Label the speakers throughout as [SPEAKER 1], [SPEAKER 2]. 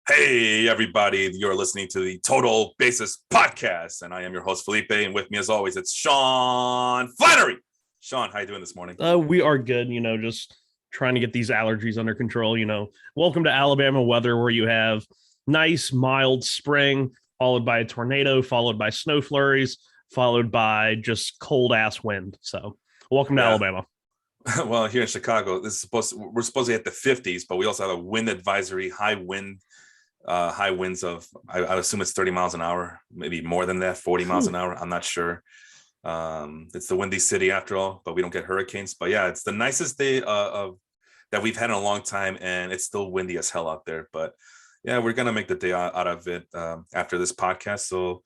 [SPEAKER 1] Hey, everybody, you're listening to the Total Basis Podcast, and I am your host, Felipe, and with me, as always, it's Sean Flannery. Sean, how you doing this morning?
[SPEAKER 2] We are good, just trying to get these allergies under control. Welcome to Alabama weather where you have nice, mild spring, followed by a tornado, followed by snow flurries, followed by just cold ass wind. So welcome to Alabama.
[SPEAKER 1] Well, here in Chicago, we're supposed to hit the 50s, but we also have a wind advisory, high winds of, I assume it's 30 miles an hour, maybe more than that, 40 miles an hour. I'm not sure. It's the windy city after all, but we don't get hurricanes. But yeah, it's the nicest day that we've had in a long time, and it's still windy as hell out there. But yeah, we're gonna make the day out of it after this podcast. So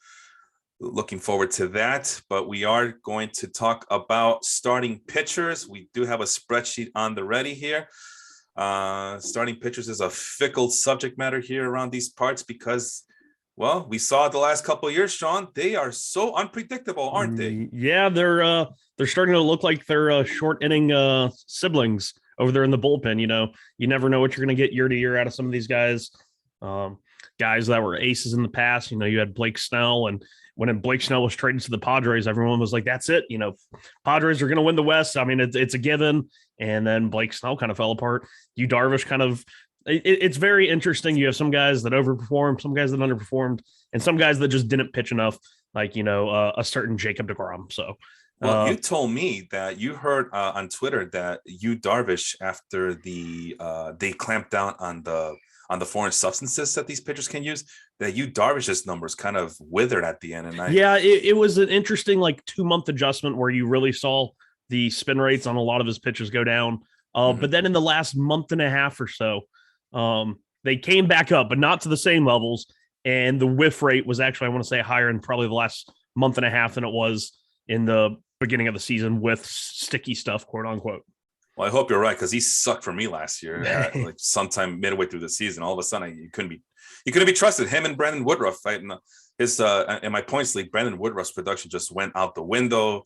[SPEAKER 1] looking forward to that. But we are going to talk about starting pitchers. We do have a spreadsheet on the ready here. Starting pitchers is a fickle subject matter here around these parts because, well, we saw it the last couple of years, Sean. They are so unpredictable, aren't they?
[SPEAKER 2] Yeah, they're starting to look like they're short inning siblings over there in the bullpen. You never know what you're going to get year to year out of some of these guys. Guys that were aces in the past. You had Blake Snell, and when Blake Snell was traded to the Padres, everyone was like, "That's it." Padres are going to win the West. I mean, it's a given. And then Blake Snell kind of fell apart. Yu Darvish kind of. It's very interesting. You have some guys that overperformed, some guys that underperformed, and some guys that just didn't pitch enough, like a certain Jacob deGrom. So,
[SPEAKER 1] well, you told me that you heard on Twitter that Yu Darvish, after they clamped down on the foreign substances that these pitchers can use, that Yu Darvish's numbers kind of withered at the end. And
[SPEAKER 2] it was an interesting 2-month adjustment where you really saw the spin rates on a lot of his pitches go down. But then in the last month and a half or so, they came back up, but not to the same levels. And the whiff rate was actually, I want to say, higher in probably the last month and a half than it was in the beginning of the season with sticky stuff, quote unquote.
[SPEAKER 1] Well, I hope you're right, because he sucked for me last year. Sometime midway through the season, all of a sudden you couldn't be trusted. Him and Brandon Woodruff, right? And in my points league, Brandon Woodruff's production just went out the window.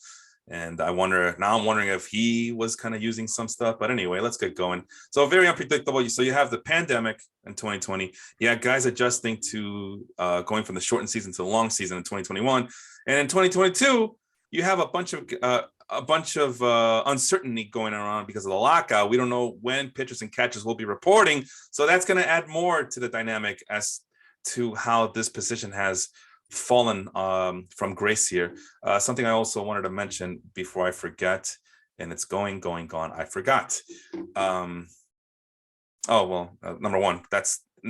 [SPEAKER 1] And I'm wondering if he was kind of using some stuff. But anyway, let's get going. So very unpredictable. So you have the pandemic in 2020. You had guys adjusting to going from the shortened season to the long season in 2021. And in 2022, you have a bunch of uncertainty going around because of the lockout. We don't know when pitchers and catchers will be reporting. So that's going to add more to the dynamic as to how this position has fallen from grace here. Something I also wanted to mention before I forget, and it's gone. I forgot. Number one,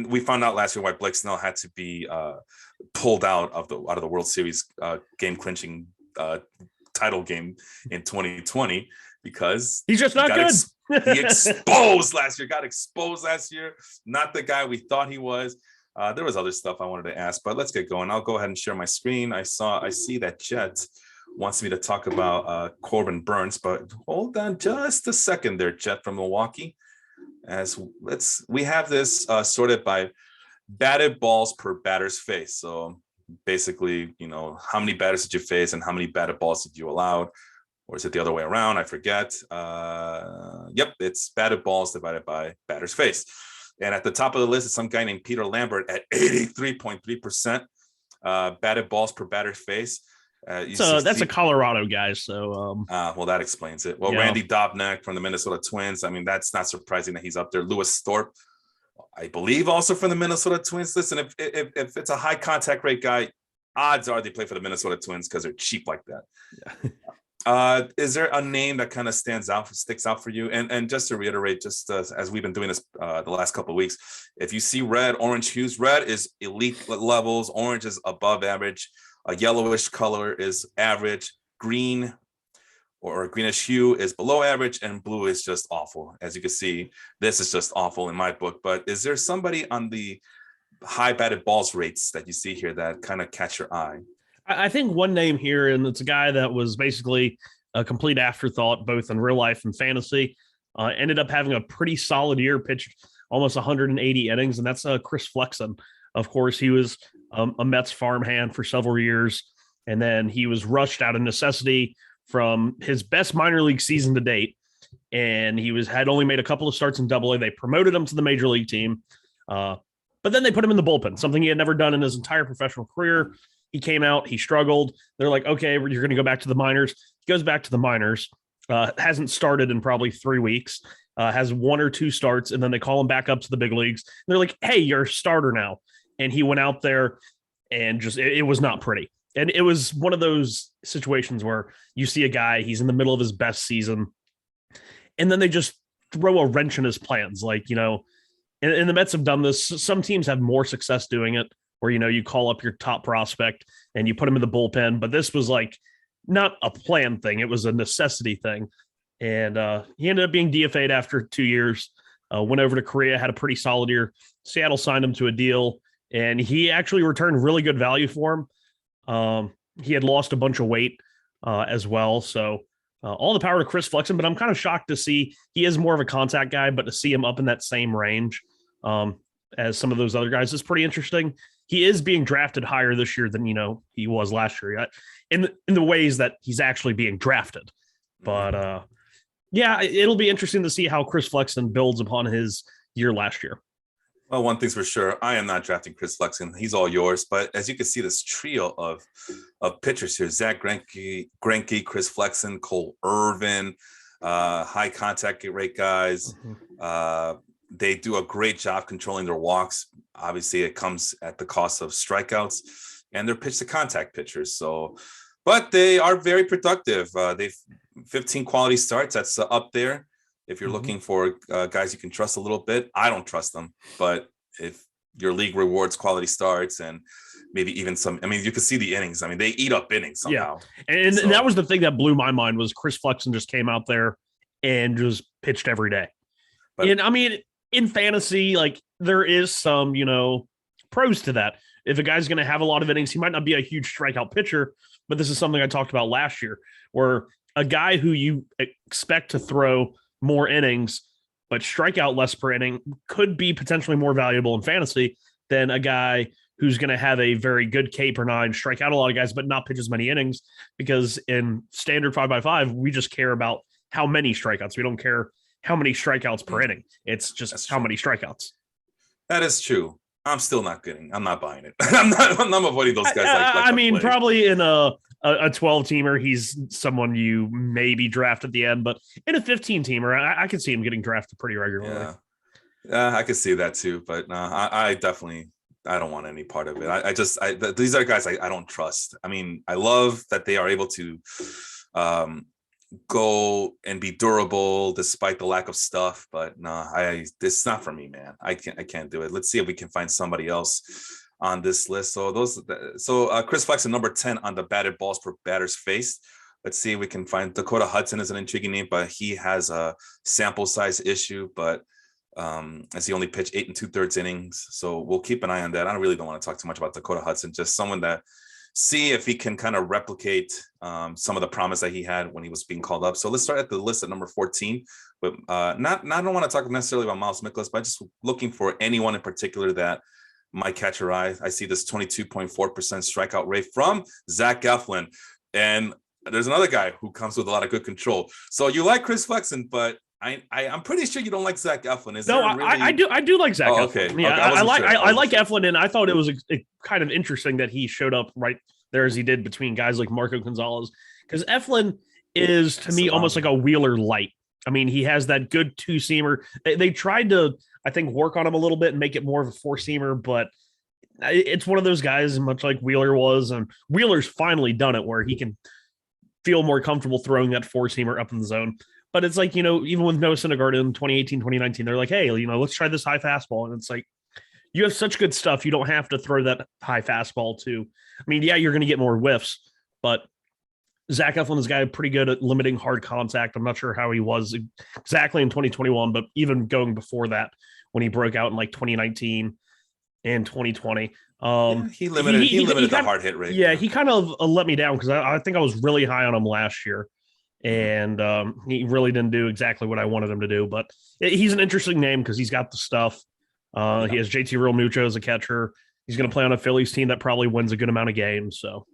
[SPEAKER 1] we found out last year why Blake Snell had to be pulled out of the World Series game clinching title game in 2020 because
[SPEAKER 2] he's just not good.
[SPEAKER 1] He got exposed last year. Not the guy we thought he was. There was other stuff I wanted to ask, but let's get going. I'll go ahead and share my screen. I see that Jet wants me to talk about Corbin Burns, but hold on just a second there, Jet from Milwaukee. We have this sorted by batted balls per batter's face. So basically, how many batters did you face and how many batted balls did you allow? Or is it the other way around? I forget. Yep, it's batted balls divided by batter's face. And at the top of the list is some guy named Peter Lambert at 83.3% batted balls per batter's face.
[SPEAKER 2] So that's a Colorado guy. So,
[SPEAKER 1] well, that explains it. Well, yeah. Randy Dobnak from the Minnesota Twins. I mean, that's not surprising that he's up there. Lewis Thorpe, I believe, also from the Minnesota Twins. Listen, if it's a high contact rate guy, odds are they play for the Minnesota Twins because they're cheap like that. Yeah. Is there a name that kind of sticks out for you? And just to reiterate, as we've been doing this the last couple of weeks, if you see red, orange hues, red is elite levels, orange is above average, a yellowish color is average, green or a greenish hue is below average, and blue is just awful. As you can see, this is just awful in my book. But is there somebody on the high batted balls rates that you see here that kind of catch your eye?
[SPEAKER 2] I think one name here, and it's a guy that was basically a complete afterthought, both in real life and fantasy, ended up having a pretty solid year, pitched almost 180 innings, and that's Chris Flexon. Of course, he was a Mets farmhand for several years, and then he was rushed out of necessity from his best minor league season to date, and he had only made a couple of starts in Double-A. They promoted him to the major league team. But then they put him in the bullpen, something he had never done in his entire professional career. He came out, he struggled. They're like, okay, you're going to go back to the minors. He goes back to the minors, hasn't started in probably 3 weeks, has 1 or 2 starts, and then they call him back up to the big leagues. They're like, hey, you're a starter now. And he went out there and just, it was not pretty. And it was one of those situations where you see a guy, he's in the middle of his best season, and then they just throw a wrench in his plans. Like, and the Mets have done this. Some teams have more success doing it, where, you call up your top prospect and you put him in the bullpen. But this was like not a planned thing. It was a necessity thing. And he ended up being DFA'd after 2 years, went over to Korea, had a pretty solid year. Seattle signed him to a deal, and he actually returned really good value for him. He had lost a bunch of weight as well. So all the power to Chris Flexon, but I'm kind of shocked to see he is more of a contact guy, but to see him up in that same range as some of those other guys is pretty interesting. He is being drafted higher this year than, he was last year in the ways that he's actually being drafted. But yeah, it'll be interesting to see how Chris Flexon builds upon his year last year.
[SPEAKER 1] Well, one thing's for sure, I am not drafting Chris Flexon. He's all yours. But as you can see, this trio of pitchers here, Zach Greinke, Chris Flexon, Cole Irvin, high contact rate guys. They do a great job controlling their walks. Obviously, it comes at the cost of strikeouts, and they're pitch to contact pitchers. So, but they are very productive. They've 15 quality starts. That's up there. If you're looking for guys you can trust a little bit, I don't trust them. But if your league rewards quality starts and maybe even some, you can see the innings. They eat up innings somehow.
[SPEAKER 2] Yeah. And that was the thing that blew my mind was Chris Flexon just came out there and just pitched every day. But, and in fantasy, like there is some, pros to that. If a guy's going to have a lot of innings, he might not be a huge strikeout pitcher, but this is something I talked about last year where a guy who you expect to throw more innings, but strike out less per inning could be potentially more valuable in fantasy than a guy who's going to have a very good K per 9, strike out a lot of guys, but not pitch as many innings, because in standard 5x5, we just care about how many strikeouts. We don't care how many strikeouts per inning. It's just how many strikeouts.
[SPEAKER 1] That is true. I'm still not I'm not buying it. I'm avoiding those guys.
[SPEAKER 2] Probably in a 12-teamer, he's someone you maybe draft at the end, but in a 15-teamer, I could see him getting drafted pretty regularly.
[SPEAKER 1] Yeah, I could see that too, but no, I definitely, I don't want any part of it. These are guys I don't trust. I love that they are able to go and be durable despite the lack of stuff, but no, this is not for me, man. I can't do it. Let's see if we can find somebody else on this list. So Chris Flexon, number 10 on the batted balls per batters faced. Let's see if we can find Dakota Hudson is an intriguing name, but he has a sample size issue, but as he only pitched 8 2/3 innings. So we'll keep an eye on that. I really don't want to talk too much about Dakota Hudson, just someone that see if he can kind of replicate some of the promise that he had when he was being called up. So let's start at the list at number 14. But I don't want to talk necessarily about Miles Mikolas, but just looking for anyone in particular that might catch your eye. I see this 22.4% strikeout rate from Zach Eflin. And there's another guy who comes with a lot of good control. So you like Chris Flexon, but I'm pretty sure you don't like Zach Eflin.
[SPEAKER 2] I do like Zach Eflin.
[SPEAKER 1] Okay.
[SPEAKER 2] Yeah,
[SPEAKER 1] okay.
[SPEAKER 2] I like Eflin, and I thought it was kind of interesting that he showed up right there as he did between guys like Marco Gonzalez, because Eflin is to me almost like a Wheeler light. He has that good 2-seamer. They tried to, I think, work on him a little bit and make it more of a 4-seamer, but it's one of those guys, much like Wheeler was, and Wheeler's finally done it where he can feel more comfortable throwing that 4-seamer up in the zone. But it's like, even with Noah Syndergaard in 2018, 2019, they're like, hey, let's try this high fastball. And it's like, you have such good stuff. You don't have to throw that high fastball too. You're going to get more whiffs, but Zach Eflin is a guy pretty good at limiting hard contact. I'm not sure how he was exactly in 2021, but even going before that, when he broke out in like 2019 and 2020,
[SPEAKER 1] he limited the hard hit rate.
[SPEAKER 2] Yeah, he kind of let me down because I think I was really high on him last year. And he really didn't do exactly what I wanted him to do, but he's an interesting name because he's got the stuff. He has JT Realmuto as a catcher. He's going to play on a Phillies team that probably wins a good amount of games. So,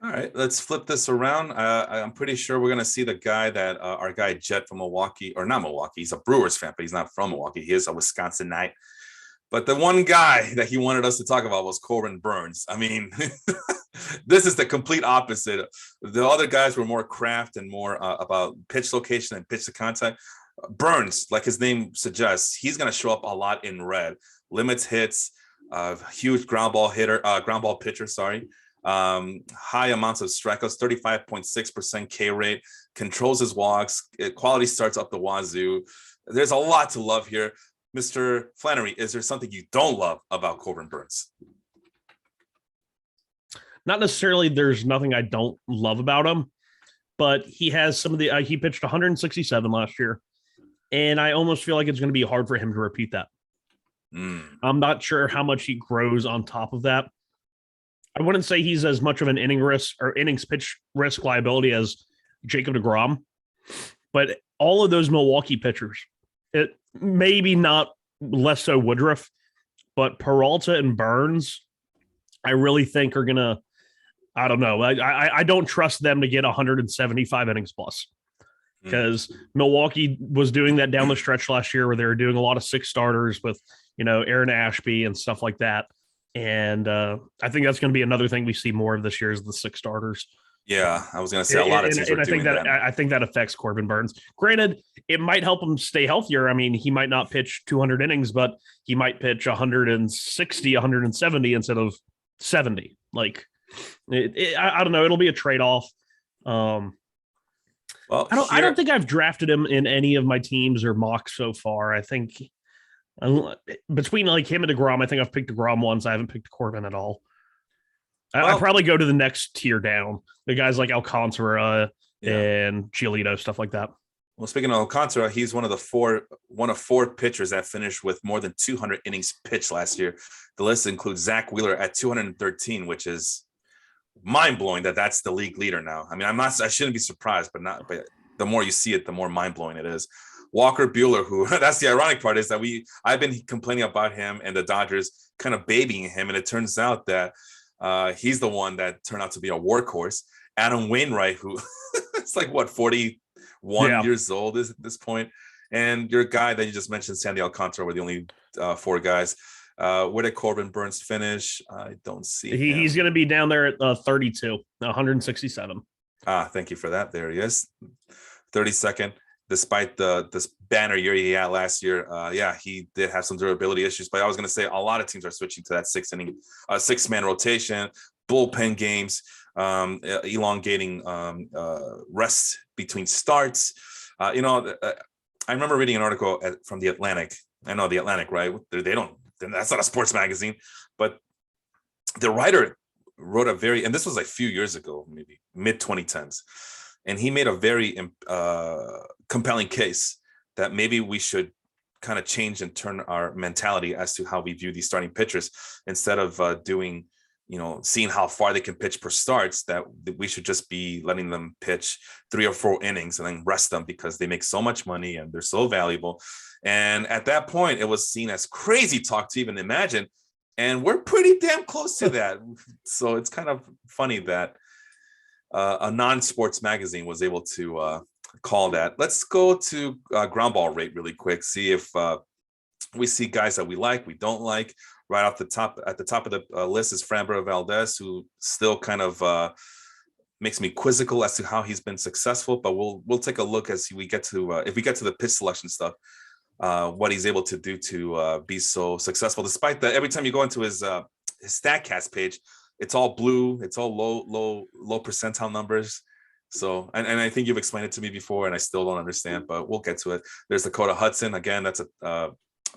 [SPEAKER 1] all right, let's flip this around. I'm pretty sure we're going to see the guy that our guy Jet from Milwaukee, or not Milwaukee. He's a Brewers fan, but he's not from Milwaukee. He is a Wisconsinite. But the one guy that he wanted us to talk about was Corbin Burns. I mean, this is the complete opposite. The other guys were more craft and more about pitch location and pitch to contact. Burns, like his name suggests, he's going to show up a lot in red. Limits hits, huge ground ball pitcher, sorry. High amounts of strikeouts, 35.6% K rate, controls his walks, quality starts up the wazoo. There's a lot to love here. Mr. Flannery, is there something you don't love about Corbin Burns?
[SPEAKER 2] Not necessarily there's nothing I don't love about him, but he has some of the, he pitched 167 last year, and I almost feel like it's going to be hard for him to repeat that. I'm not sure how much he grows on top of that. I wouldn't say he's as much of an inning risk or innings pitch risk liability as Jacob deGrom, but all of those Milwaukee pitchers, it maybe not less so Woodruff, but Peralta and Burns, I really think are going to, I don't know. I don't trust them to get 175 innings plus, because Milwaukee was doing that down the stretch last year where they were doing a lot of 6 starters with, Aaron Ashby and stuff like that. And I think that's going to be another thing we see more of this year is the 6 starters.
[SPEAKER 1] Yeah, I was going to say a lot of teams are doing that.
[SPEAKER 2] I think that affects Corbin Burns. Granted, it might help him stay healthier. I mean, he might not pitch 200 innings, but he might pitch 160, 170 instead of 70. Like, I don't know. It'll be a trade-off. Well, I don't think I've drafted him in any of my teams or mocks so far. I think between like him and DeGrom, I think I've picked DeGrom once. I haven't picked Corbin at all. I'd probably go to the next tier down. The guys like Alcantara and Giolito, stuff like that.
[SPEAKER 1] Well, speaking of Alcantara, he's one of 4 pitchers that finished with more than 200 innings pitched last year. The list includes Zach Wheeler at 213, which is mind-blowing that's the league leader now. I mean, I shouldn't be surprised, but the more you see it, the more mind-blowing it is. Walker Buehler, who that's the ironic part is that I've been complaining about him and the Dodgers kind of babying him, and it turns out that he's the one that turned out to be a workhorse. Adam Wainwright, who it's like 41 years old is at this point, and your guy that you just mentioned, Sandy Alcantara, were the only 4 guys. Where did Corbin Burns finish? I don't see.
[SPEAKER 2] He's going to be down there at 32, 167.
[SPEAKER 1] Thank you for that. There he is, 32nd. Despite this banner year he had last year, he did have some durability issues. But I was going to say a lot of teams are switching to that 6-man rotation, bullpen games, elongating rest between starts. I remember reading an article from The Atlantic. I know The Atlantic, right? That's not a sports magazine, but the writer wrote and this was a few years ago, maybe mid 2010s. And he made a very compelling case that maybe we should kind of change and turn our mentality as to how we view these starting pitchers instead of seeing how far they can pitch per starts, that we should just be letting them pitch 3 or 4 innings and then rest them because they make so much money and they're so valuable. And at that point, it was seen as crazy talk to even imagine. And we're pretty damn close to that. So it's kind of funny that a non-sports magazine was able to call that. Let's go to ground ball rate really quick. See if we see guys that we don't like. Right off the top, at the top of the list is Franberg Valdez, who still kind of makes me quizzical as to how he's been successful. But we'll take a look as we get to if we get to the pitch selection stuff, what he's able to do to be so successful. Despite that, every time you go into his StatCast page, it's all blue. It's all low percentile numbers. So, and I think you've explained it to me before, and I still don't understand, but we'll get to it. There's Dakota Hudson. Again, that's a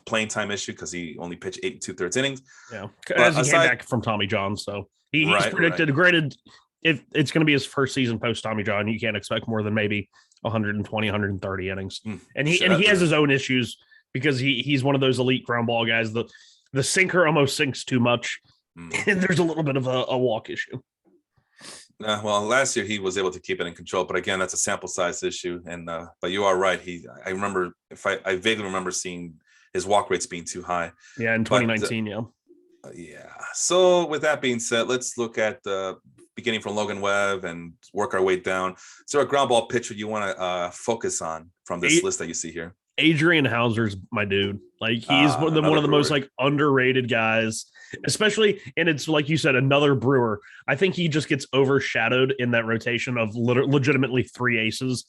[SPEAKER 1] playing time issue because he only pitched 8 2/3 innings. Yeah,
[SPEAKER 2] as he came back from Tommy John, so he's predicted. Granted, if it's going to be his first season post Tommy John, you can't expect more than maybe 120, 130 innings. And he has his own issues because he's one of those elite ground ball guys. The sinker almost sinks too much. And there's a little bit of a walk issue.
[SPEAKER 1] Well, last year he was able to keep it in control, but again, that's a sample size issue. And but you are right. I remember I vaguely remember seeing his walk rates being too high.
[SPEAKER 2] Yeah, in 2019.
[SPEAKER 1] Yeah. So with that being said, let's look at beginning from Logan Webb and work our way down. So a ground ball pitcher you want to focus on from this list that you see here?
[SPEAKER 2] Adrian Hauser's my dude. Like he's one of the most like underrated guys, especially, and it's like you said, another Brewer. I think he just gets overshadowed in that rotation of legitimately 3 aces.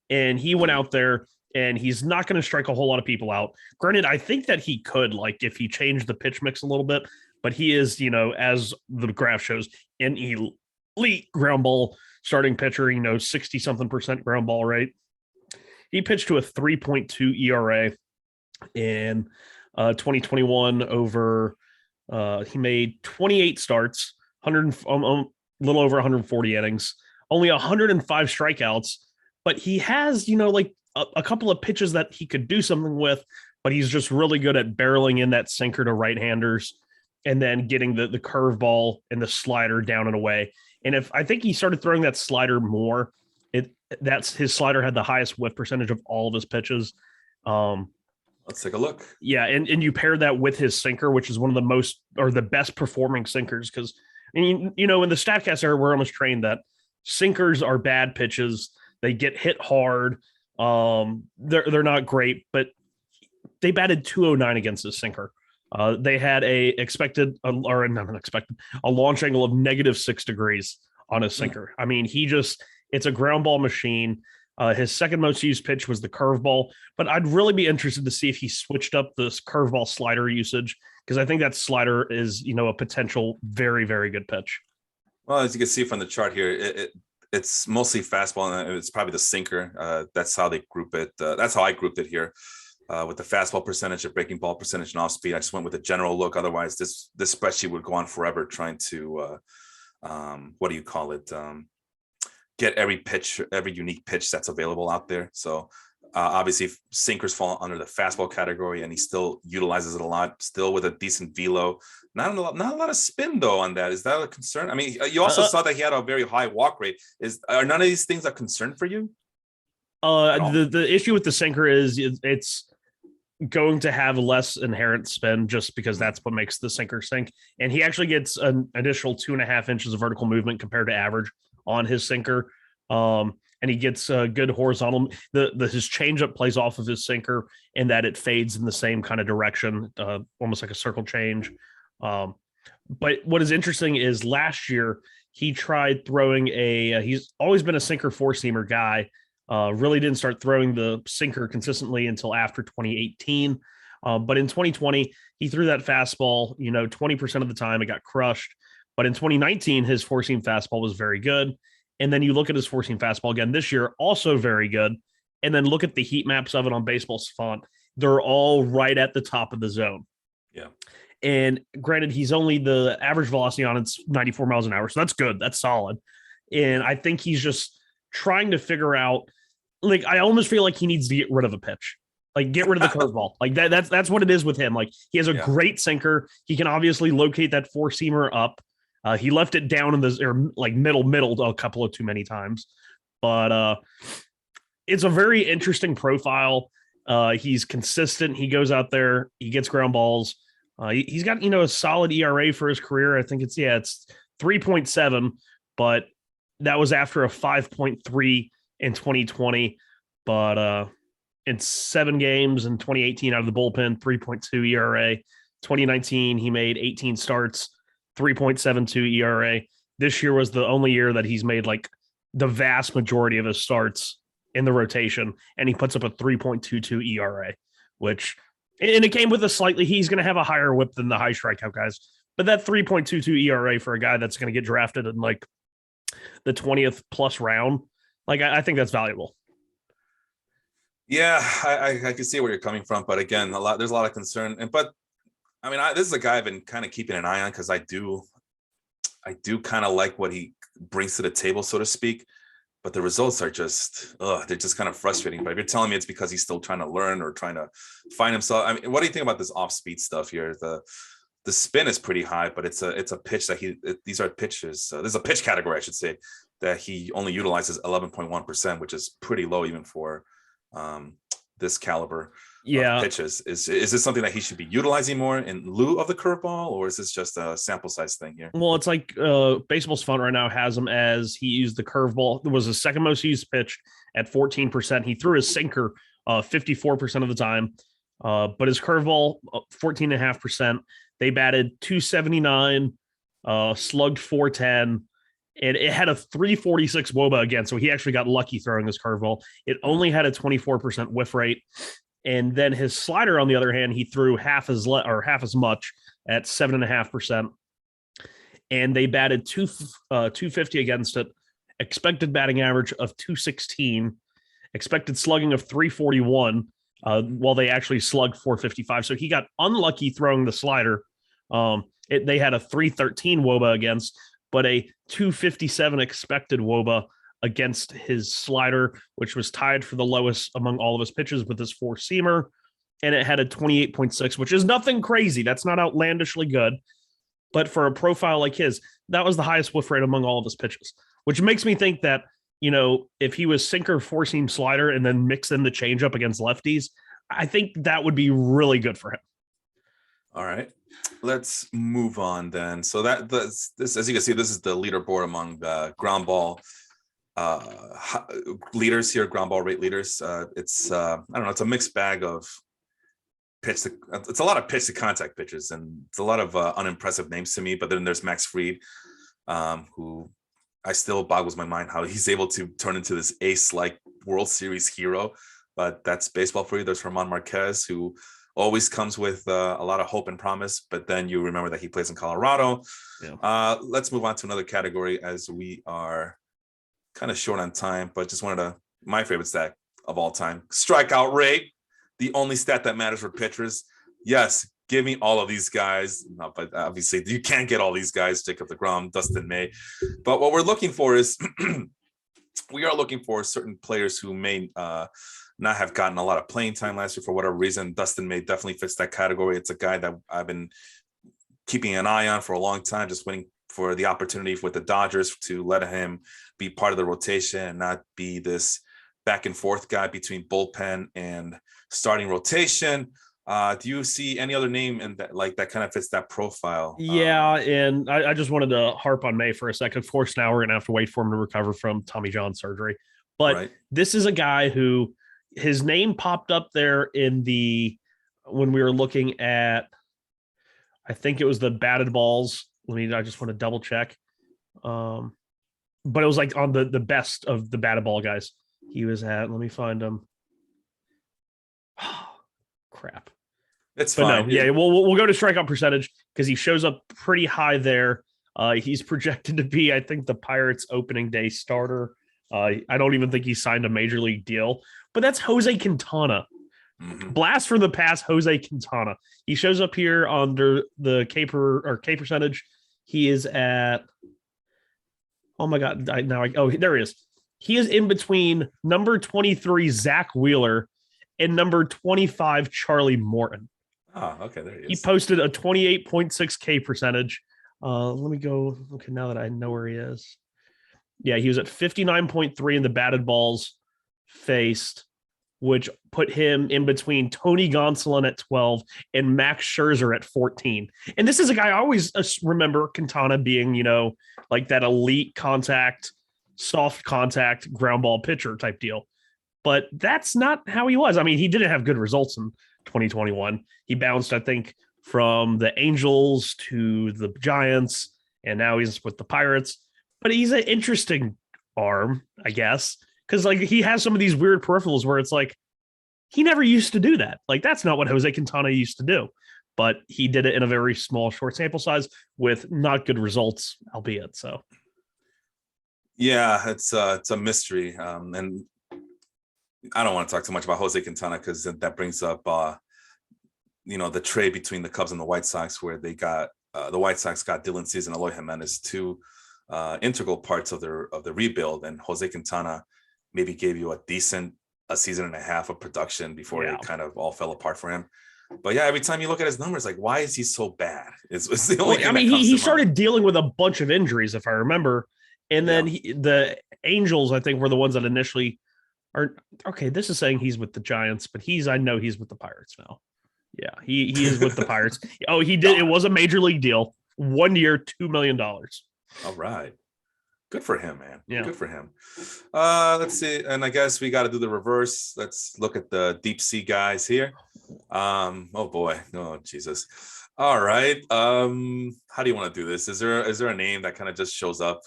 [SPEAKER 2] And he went out there and he's not going to strike a whole lot of people out. Granted, I think that he could, like, if he changed the pitch mix a little bit, but he is, you know, as the graph shows, an elite ground ball starting pitcher, you know, 60 something % ground ball rate. He pitched to a 3.2 ERA in 2021 over, he made 28 starts, a little over 140 innings, only 105 strikeouts, but he has, you know, like a couple of pitches that he could do something with, but he's just really good at barreling in that sinker to right-handers and then getting the curveball and the slider down and away. And if I think he started throwing that slider more, that's his slider had the highest whiff percentage of all of his pitches.
[SPEAKER 1] Let's take a look.
[SPEAKER 2] Yeah, and you pair that with his sinker, which is one of the most or the best performing sinkers, because you know in the StatCast era we're almost trained that sinkers are bad pitches. They get hit hard. They're not great, but they batted 209 against his sinker. They had a launch angle of -6 degrees on his sinker. I mean, it's a ground ball machine. His second most used pitch was the curveball, but I'd really be interested to see if he switched up this curveball slider usage, because I think that slider is, you know, a potential very, very good pitch.
[SPEAKER 1] Well, as you can see from the chart here, it's mostly fastball, and it's probably the sinker. That's how they group it. That's how I grouped it here. With the fastball percentage, the breaking ball percentage, and off speed. I just went with a general look. Otherwise, this spreadsheet would go on forever trying to get every unique pitch that's available out there. So obviously sinkers fall under the fastball category, and he still utilizes it a lot, still with a decent velo. Not a lot of spin though on that. Is that a concern? I mean, you also saw that he had a very high walk rate. Are none of these things a concern for you?
[SPEAKER 2] The issue with the sinker is it's going to have less inherent spin, just because that's what makes the sinker sink. And he actually gets an additional 2.5 inches of vertical movement compared to average on his sinker. And he gets a good horizontal. His changeup plays off of his sinker in that it fades in the same kind of direction, almost like a circle change. But what is interesting is last year he tried throwing he's always been a sinker 4-seamer guy. Really didn't start throwing the sinker consistently until after 2018. But in 2020, he threw that fastball, 20% of the time. It got crushed. But in 2019, his 4-seam fastball was very good. And then you look at his 4-seam fastball again this year, also very good. And then look at the heat maps of it on Baseball Savant. They're all right at the top of the zone.
[SPEAKER 1] Yeah.
[SPEAKER 2] And granted, he's only the average velocity on it's 94 miles an hour. So that's good. That's solid. And I think he's just trying to figure out, like, I almost feel like he needs to get rid of a pitch, like get rid of the curveball. Like that's what it is with him. Like he has a great sinker. He can obviously locate that 4-seamer up. He left it down in middle a couple of too many times, but it's a very interesting profile. He's consistent. He goes out there, he gets ground balls. He's got, a solid ERA for his career. I think it's 3.7, but that was after a 5.3 in 2020. But in 7 games in 2018 out of the bullpen, 3.2 ERA. 2019, he made 18 starts, 3.72 ERA. This year was the only year that he's made like the vast majority of his starts in the rotation, and he puts up a 3.22 ERA, which, and it came with he's going to have a higher whip than the high strikeout guys. But that 3.22 ERA for a guy that's going to get drafted in like the 20th plus round, like I think that's valuable.
[SPEAKER 1] Yeah, I can see where you're coming from, but again, there's a lot of concern. But I mean, this is a guy I've been kind of keeping an eye on because I do kind of like what he brings to the table, so to speak. But the results are just, they're just kind of frustrating. But if you're telling me it's because he's still trying to learn or trying to find himself, I mean, what do you think about this off-speed stuff here? The spin is pretty high, but it's a pitch that these are pitches. There's a pitch category, I should say, that he only utilizes 11.1%, which is pretty low even for this caliber of pitches. Is this something that he should be utilizing more in lieu of the curveball, or is this just a sample size thing here? Well,
[SPEAKER 2] it's like Baseball Savant right now has him as he used the curveball. It was the second most used pitch at 14%. He threw his sinker 54% of the time. But his curveball, 14.5%. They batted 279, slugged 410, and it had a 346 WOBA again. So he actually got lucky throwing this curveball. It only had a 24% whiff rate. And then his slider, on the other hand, he threw half as much at 7.5%. And they batted 250 against it. Expected batting average of 216. Expected slugging of 341. While they actually slugged 455. So he got unlucky throwing the slider. They had a 313 WOBA against, but a 257 expected WOBA against his slider, which was tied for the lowest among all of his pitches with his four-seamer. And it had a 28.6, which is nothing crazy. That's not outlandishly good. But for a profile like his, that was the highest whiff rate among all of his pitches, which makes me think that, if he was sinker, four-seam, slider, and then mix in the changeup against lefties, I think that would be really good for him.
[SPEAKER 1] All right, let's move on then. So this, as you can see, this is the leaderboard among the ground ball leaders here, ground ball rate leaders. It's I don't know, it's a mixed bag of it's a lot of pitch to contact pitches, and it's a lot of unimpressive names to me. But then there's Max Fried, who I still boggles my mind how he's able to turn into this ace-like World Series hero. But that's baseball for you. There's German Marquez, who always comes with a lot of hope and promise, but then you remember that he plays in Colorado. Yeah. Let's move on to another category, as we are kind of short on time, but just my favorite stat of all time, strikeout rate, the only stat that matters for pitchers. Yes, give me all of these guys. No, but obviously you can't get all these guys, Jacob deGrom, Dustin May. But what we're looking for is we are looking for certain players who may not have gotten a lot of playing time last year for whatever reason. Dustin May definitely fits that category. It's a guy that I've been keeping an eye on for a long time, just waiting for the opportunity with the Dodgers to let him be part of the rotation and not be this back and forth guy between bullpen and starting rotation. Do you see any other name in that kind of fits that profile?
[SPEAKER 2] Yeah, and I just wanted to harp on May for a second. Of course, now we're going to have to wait for him to recover from Tommy John surgery. But This is a guy who his name popped up there when we were looking at, I think it was the batted balls. I just want to double check. But it was like on the best of the batted ball guys. He was at, let me find him. Oh, crap.
[SPEAKER 1] It's fine.
[SPEAKER 2] No, yeah, we'll go to strikeout percentage because he shows up pretty high there. He's projected to be, I think, the Pirates opening day starter. I don't even think he signed a major league deal, but that's Jose Quintana. Mm-hmm. Blast from the past, Jose Quintana. He shows up here under the K percentage. He is at, oh my God, there he is. He is in between number 23, Zach Wheeler, and number 25, Charlie Morton.
[SPEAKER 1] Oh, okay, there he is.
[SPEAKER 2] He posted a 28.6 K percentage. Let me go. Okay, now that I know where he is. Yeah, he was at 59.3 in the batted balls faced, which put him in between Tony Gonzalon at 12 and Max Scherzer at 14. And this is a guy I always remember Quintana being, like that elite contact, soft contact, ground ball pitcher type deal. But that's not how he was. I mean, he didn't have good results in 2021. He bounced, I think, from the Angels to the Giants, and now he's with the Pirates. But he's an interesting arm, I guess, because he has some of these weird peripherals where it's like he never used to do that. Like that's not what Jose Quintana used to do, but he did it in a very small, short sample size with not good results, albeit. So,
[SPEAKER 1] yeah, it's a mystery, and I don't want to talk too much about Jose Quintana because that brings up the trade between the Cubs and the White Sox, where they got the White Sox got Dylan Cease and Eloy Jimenez, two integral parts of the rebuild, and Jose Quintana maybe gave you a season and a half of production before it kind of all fell apart for him. But yeah, every time you look at his numbers, like, why is he so bad? It's the only thing. I mean,
[SPEAKER 2] he started dealing with a bunch of injuries, if I remember, and then the Angels, I think, were the ones that initially are okay. This is saying he's with the Giants, but I know he's with the Pirates now. Yeah, he is with the Pirates. Oh, he did. It was a major league deal, 1 year, $2 million.
[SPEAKER 1] All right. Good for him, man.
[SPEAKER 2] Yeah.
[SPEAKER 1] Good for him. Let's see. And I guess we got to do the reverse. Let's look at the deep sea guys here. Oh boy. Oh, Jesus. All right. How do you want to do this? Is there a name that kind of just shows up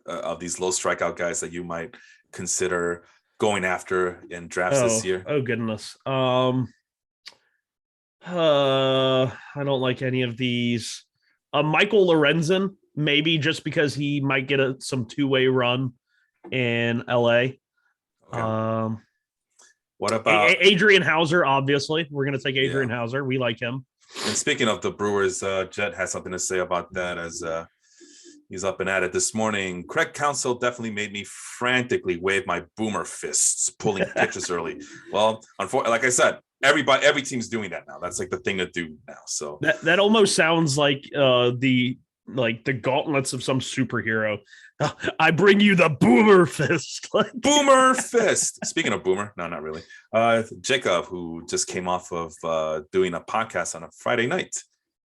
[SPEAKER 1] of these low strikeout guys that you might consider going after in drafts this year?
[SPEAKER 2] Oh goodness. I don't like any of these. Michael Lorenzen, maybe just because he might get some two-way run in LA.
[SPEAKER 1] Okay. What about
[SPEAKER 2] Adrian Hauser? Obviously, we're going to take Adrian Hauser. We like him.
[SPEAKER 1] And speaking of the Brewers, Jet has something to say about that as he's up and at it this morning. Craig Counsell definitely made me frantically wave my boomer fists, pulling pitches early. Well, like I said, every team's doing that now. That's like the thing to do now. So
[SPEAKER 2] that almost sounds like the gauntlets of some superhero. I bring you the boomer fist.
[SPEAKER 1] Boomer fist. Speaking of boomer, no, not really. Jacob, who just came off of doing a podcast on a Friday night,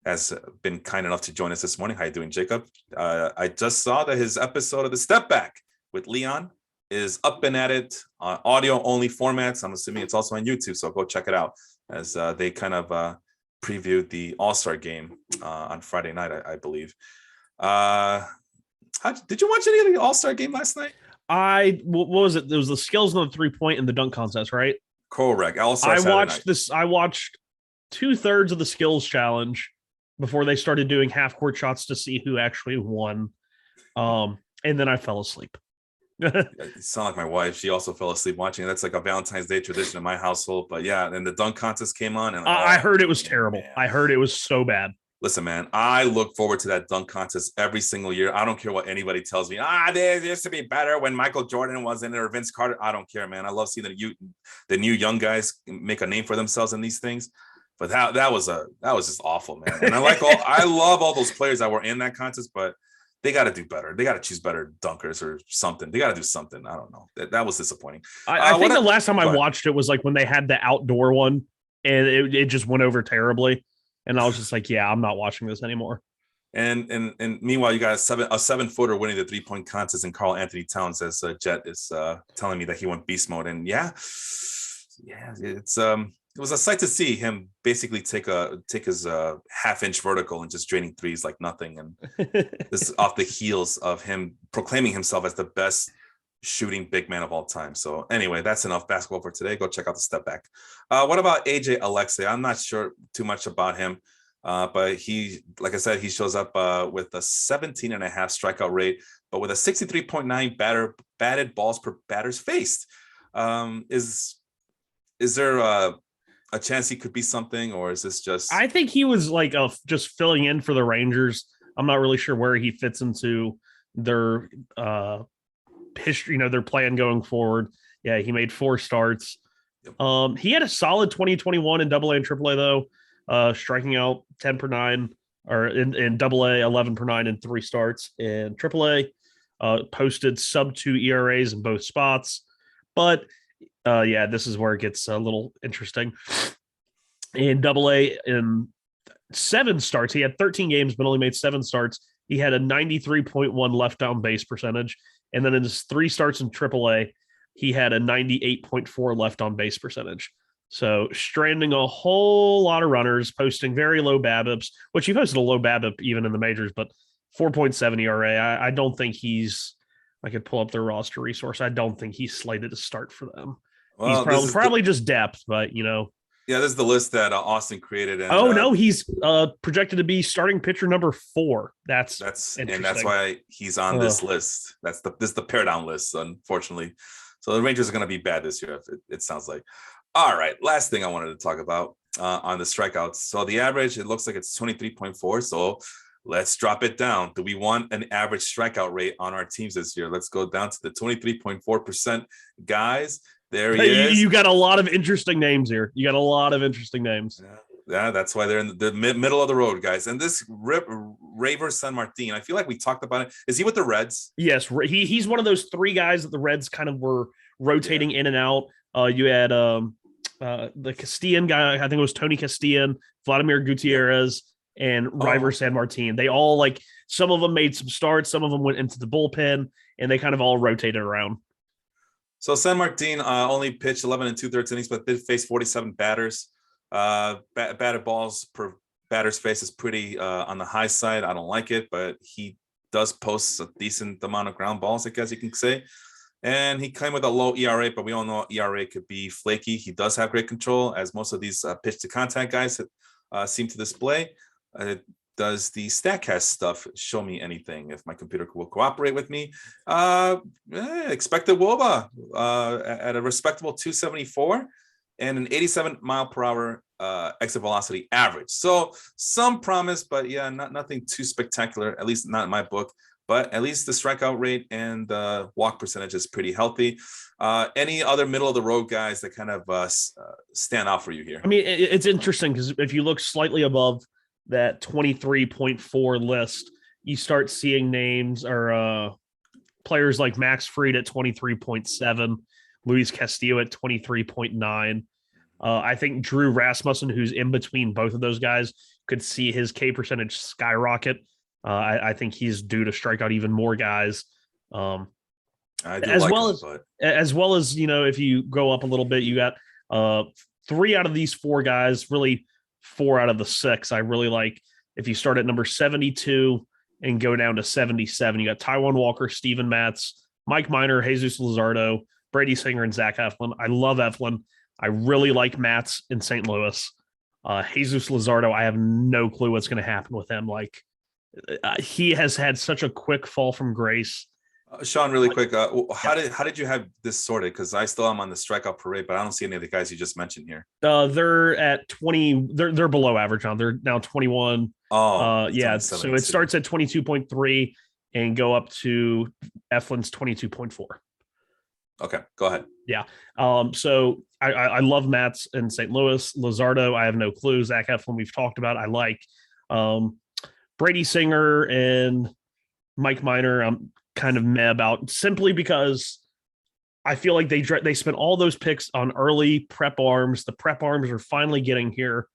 [SPEAKER 1] has been kind enough to join us this morning. How you doing, Jacob? I just saw that his episode of The Step Back with Leon is up and at it on audio only formats. I'm assuming it's also on YouTube, so go check it out as they kind of previewed the All-Star game on Friday night, I believe. Did you watch any of the All-Star game last night?
[SPEAKER 2] What was it? There was the skills on the 3-point and the dunk contest, right?
[SPEAKER 1] Correct.
[SPEAKER 2] I watched 2/3 of the skills challenge before they started doing half-court shots to see who actually won. And then I fell asleep.
[SPEAKER 1] You sound like my wife. She also fell asleep watching. That's like a Valentine's Day tradition in my household. But yeah, and the dunk contest came on, and
[SPEAKER 2] I heard it was terrible. Man. I heard it was so bad.
[SPEAKER 1] Listen, man, I look forward to that dunk contest every single year. I don't care what anybody tells me. They used to be better when Michael Jordan was in it or Vince Carter. I don't care, man. I love seeing the new young guys make a name for themselves in these things. But that was just awful, man. And I love all those players that were in that contest, but they got to do better. They got to choose better dunkers or something. They got to do something. I don't know. That was disappointing.
[SPEAKER 2] I think the last time I watched it was like when they had the outdoor one, and it just went over terribly. And I was just like, yeah, I'm not watching this anymore.
[SPEAKER 1] And meanwhile, you got a 7-footer winning the 3-point contest, and Karl Anthony Towns, as Jet is telling me that he went beast mode. And yeah, it was a sight to see him basically take his half-inch vertical and just draining threes like nothing. And this is off the heels of him proclaiming himself as the best shooting big man of all time. So anyway, that's enough basketball for today. Go check out The Step Back. What about AJ Alexei? I'm not sure too much about him, but he, like I said, he shows up with a 17.5 strikeout rate, but with a 63.9 batted balls per batters faced. Is there a chance he could be something, or is this just?
[SPEAKER 2] I think he was like just filling in for the Rangers. I'm not really sure where he fits into their history, their plan going forward. Yeah, he made 4 starts. Yep. He had a solid 2021 in AA and AAA though, striking out 10 per 9, or in AA 11 per 9 in 3 starts. In AAA, posted sub-2 ERAs in both spots, but. This is where it gets a little interesting. In AA, in 7 starts, he had 13 games, but only made 7 starts. He had a 93.1 left on base percentage. And then in his 3 starts in AAA, he had a 98.4 left on base percentage. So stranding a whole lot of runners, posting very low BABIPs, which he posted a low BABIP even in the majors, but 4.7 ERA. I don't think I could pull up their roster resource. I don't think he's slated to start for them. Well, he's probably just depth, but Yeah,
[SPEAKER 1] this is the list that Austin created. And,
[SPEAKER 2] no, he's projected to be starting pitcher number 4. That's
[SPEAKER 1] why he's on this list. This is the pair down list, unfortunately. So the Rangers are going to be bad this year. It sounds like. All right, last thing I wanted to talk about on the strikeouts. So the average, it looks like it's 23.4. So let's drop it down. Do we want an average strikeout rate on our teams this year? Let's go down to the 23.4%, guys. There he is.
[SPEAKER 2] You got a lot of interesting names here.
[SPEAKER 1] Yeah, that's why they're in the middle of the road, guys. And this Raver San Martin, I feel like we talked about it. Is he with the Reds?
[SPEAKER 2] Yes, he's one of those 3 guys that the Reds kind of were rotating in and out. You had the Castillan guy, I think it was Tony Castillan, Vladimir Gutierrez, and Ryver San Martin. They all like, some of them made some starts, some of them went into the bullpen, and they kind of all rotated around.
[SPEAKER 1] So San Martin only pitched 11 and 2/3 innings, but did face 47 batters. Batted balls per batter's face is pretty on the high side. I don't like it, but he does post a decent amount of ground balls, I guess you can say. And he came with a low ERA, but we all know ERA could be flaky. He does have great control, as most of these pitch to contact guys seem to display. Does the StatCast stuff show me anything? If my computer will cooperate with me, expected WOBA at a respectable 274 and an 87 mile per hour exit velocity average. So some promise, but yeah, nothing too spectacular, at least not in my book. But at least the strikeout rate and the walk percentage is pretty healthy. Any other middle of the road guys that kind of stand out for you here?
[SPEAKER 2] I mean, it's interesting because if you look slightly above that 23.4 list, you start seeing names or players like Max Fried at 23.7, Luis Castillo at 23.9. I think Drew Rasmussen, who's in between both of those guys, could see his K percentage skyrocket. I think he's due to strike out even more guys. As well as, you know, if you go up a little bit, you got 3 out of these 4 guys, really 4 out of the 6. I really like. If you start at number 72 and go down to 77, you got Taijuan Walker, Steven Matz, Mike Minor, Jesus Luzardo, Brady Singer, and Zach Eflin. I love Eflin. I really like Matz in St. Louis. Jesus Luzardo, I have no clue what's going to happen with him. Like, he has had such a quick fall from grace.
[SPEAKER 1] Sean, really quick, how did you have this sorted? Because I still am on the strikeout parade, but I don't see any of the guys you just mentioned here.
[SPEAKER 2] They're at 20. They're below average now. They're now 21. Yeah. So it starts at 22.3 and go up to Eflin's 22.4.
[SPEAKER 1] Okay, go ahead.
[SPEAKER 2] Yeah. So I love Matz in St. Louis. Luzardo, I have no clue. Zach Eflin, we've talked about. I like Brady Singer and Mike Minor. I'm kind of meh about, simply because I feel like they spent all those picks on early prep arms. The prep arms are finally getting here,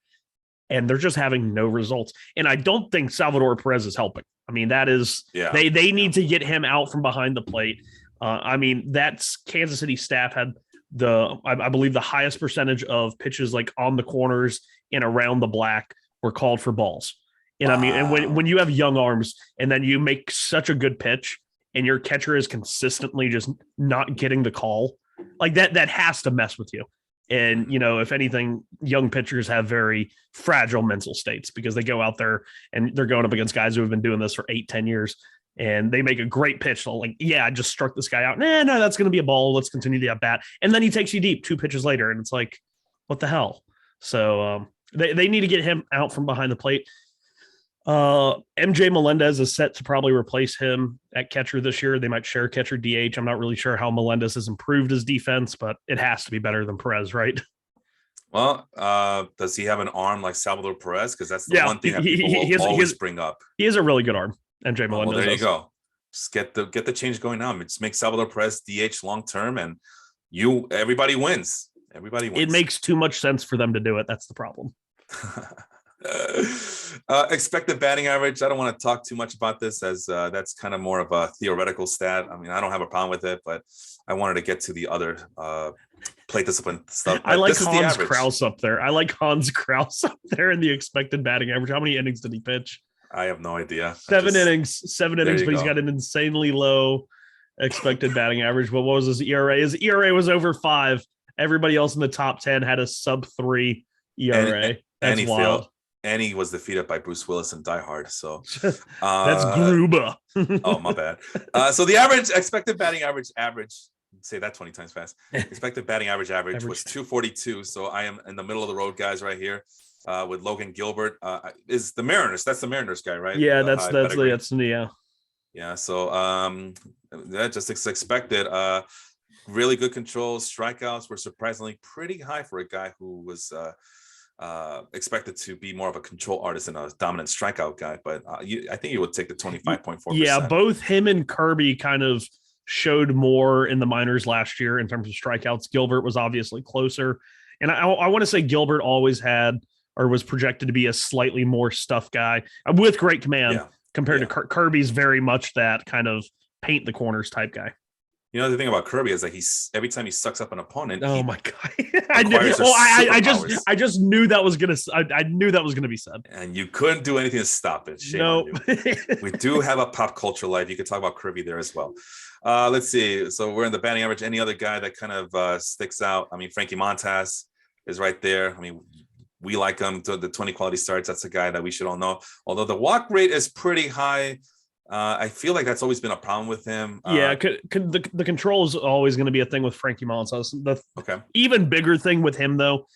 [SPEAKER 2] and they're just having no results. And I don't think Salvador Perez is helping. I mean, that is, they need to get him out from behind the plate. I mean, that's Kansas City staff had I believe the highest percentage of pitches like on the corners and around the black were called for balls. And I mean, and when you have young arms and then you make such a good pitch and your catcher is consistently just not getting the call, like that has to mess with you. And, you know, if anything, young pitchers have very fragile mental states because they go out there and they're going up against guys who have been doing this for 8-10 years. And they make a great pitch. So like, yeah, I just struck this guy out. No, that's going to be a ball. Let's continue the at bat. And then he takes you deep 2 pitches later. And it's like, what the hell? So they need to get him out from behind the plate. MJ Melendez is set to probably replace him at catcher this year. They might share catcher DH. I'm not really sure how Melendez has improved his defense, but it has to be better than Perez, right?
[SPEAKER 1] Well, does he have an arm like Salvador Perez? Because that's the one thing that people will always bring up.
[SPEAKER 2] He has a really good arm. MJ Melendez.
[SPEAKER 1] Well, there you go. Just get the change going on. Just make Salvador Perez DH long term, and everybody wins. Everybody wins.
[SPEAKER 2] It makes too much sense for them to do it. That's the problem.
[SPEAKER 1] Expected batting average. I don't want to talk too much about this, as that's kind of more of a theoretical stat. I mean, I don't have a problem with it, but I wanted to get to the other plate discipline stuff.
[SPEAKER 2] I like Hans Kraus up there. I like Hans Kraus up there in the expected batting average. How many innings did he pitch?
[SPEAKER 1] I have no idea.
[SPEAKER 2] 7 innings, but he's got an insanely low expected batting average. What was his ERA? His ERA was over 5. Everybody else in the top 10 had a sub-3 ERA. That's wild.
[SPEAKER 1] And he was defeated by Bruce Willis in Die Hard. So
[SPEAKER 2] that's Gruba.
[SPEAKER 1] Oh, my bad. So the average expected batting average, say that 20 times fast. Expected batting average was 242. So I am in the middle of the road, guys, right here. With Logan Gilbert is the Mariners. That's the Mariners guy, right?
[SPEAKER 2] Yeah, that's yeah.
[SPEAKER 1] Yeah. So that just is expected. Really good control. Strikeouts were surprisingly pretty high for a guy who was expected to be more of a control artist and a dominant strikeout guy. But I think he would take the 25.4%.
[SPEAKER 2] Yeah, both him and Kirby kind of showed more in the minors last year in terms of strikeouts. Gilbert was obviously closer. And I want to say Gilbert always had or was projected to be a slightly more stuff guy with great command compared to Kirby's very much that kind of paint the corners type guy.
[SPEAKER 1] You know, the thing about Kirby is that every time he sucks up an opponent.
[SPEAKER 2] Oh my God. I just knew that was going to, I knew that was going to be said.
[SPEAKER 1] And you couldn't do anything to stop it. Shame on you. We do have a pop culture life. You could talk about Kirby there as well. Let's see. So we're in the batting average. Any other guy that kind of sticks out? I mean, Frankie Montas is right there. I mean, we like him to the 20 quality starts. That's a guy that we should all know. Although the walk rate is pretty high. I feel like that's always been a problem with him.
[SPEAKER 2] The control is always going to be a thing with Frankie Montas. The even bigger thing with him, though,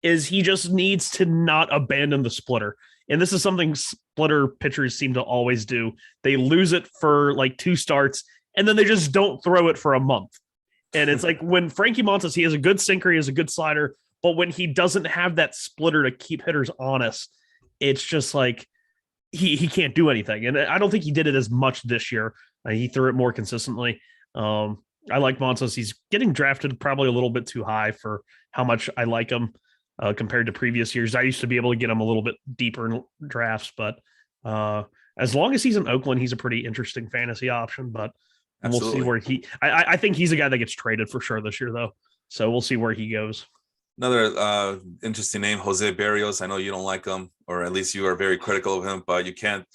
[SPEAKER 2] is he just needs to not abandon the splitter. And this is something splitter pitchers seem to always do. They lose it for like 2 starts, and then they just don't throw it for a month. And it's like when Frankie Montas, he has a good sinker, he has a good slider, but when he doesn't have that splitter to keep hitters honest, it's just like, he can't do anything. And I don't think he did it as much this year. He threw it more consistently. I like Montas. He's getting drafted probably a little bit too high for how much I like him compared to previous years. I used to be able to get him a little bit deeper in drafts, but as long as he's in Oakland, he's a pretty interesting fantasy option, but we'll see where I think he's a guy that gets traded for sure this year though. So we'll see where he goes.
[SPEAKER 1] Another interesting name, Jose Berrios. I know you don't like him, or at least you are very critical of him, but you can't.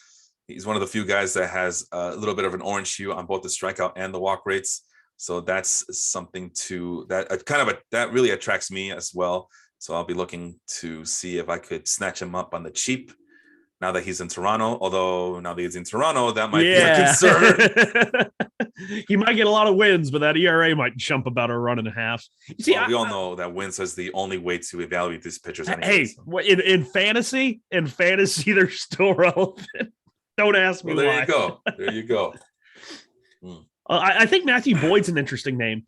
[SPEAKER 1] He's one of the few guys that has a little bit of an orange hue on both the strikeout and the walk rates. So that's something that really attracts me as well. So I'll be looking to see if I could snatch him up on the cheap now that he's in Toronto. Although now that he's in Toronto, that might be a concern.
[SPEAKER 2] He might get a lot of wins, but that ERA might jump about a run and a half. You see,
[SPEAKER 1] we all know that wins is the only way to evaluate these pitchers.
[SPEAKER 2] Anyway, in fantasy, they're still relevant. Don't ask me why.
[SPEAKER 1] There you go.
[SPEAKER 2] I think Matthew Boyd's an interesting name.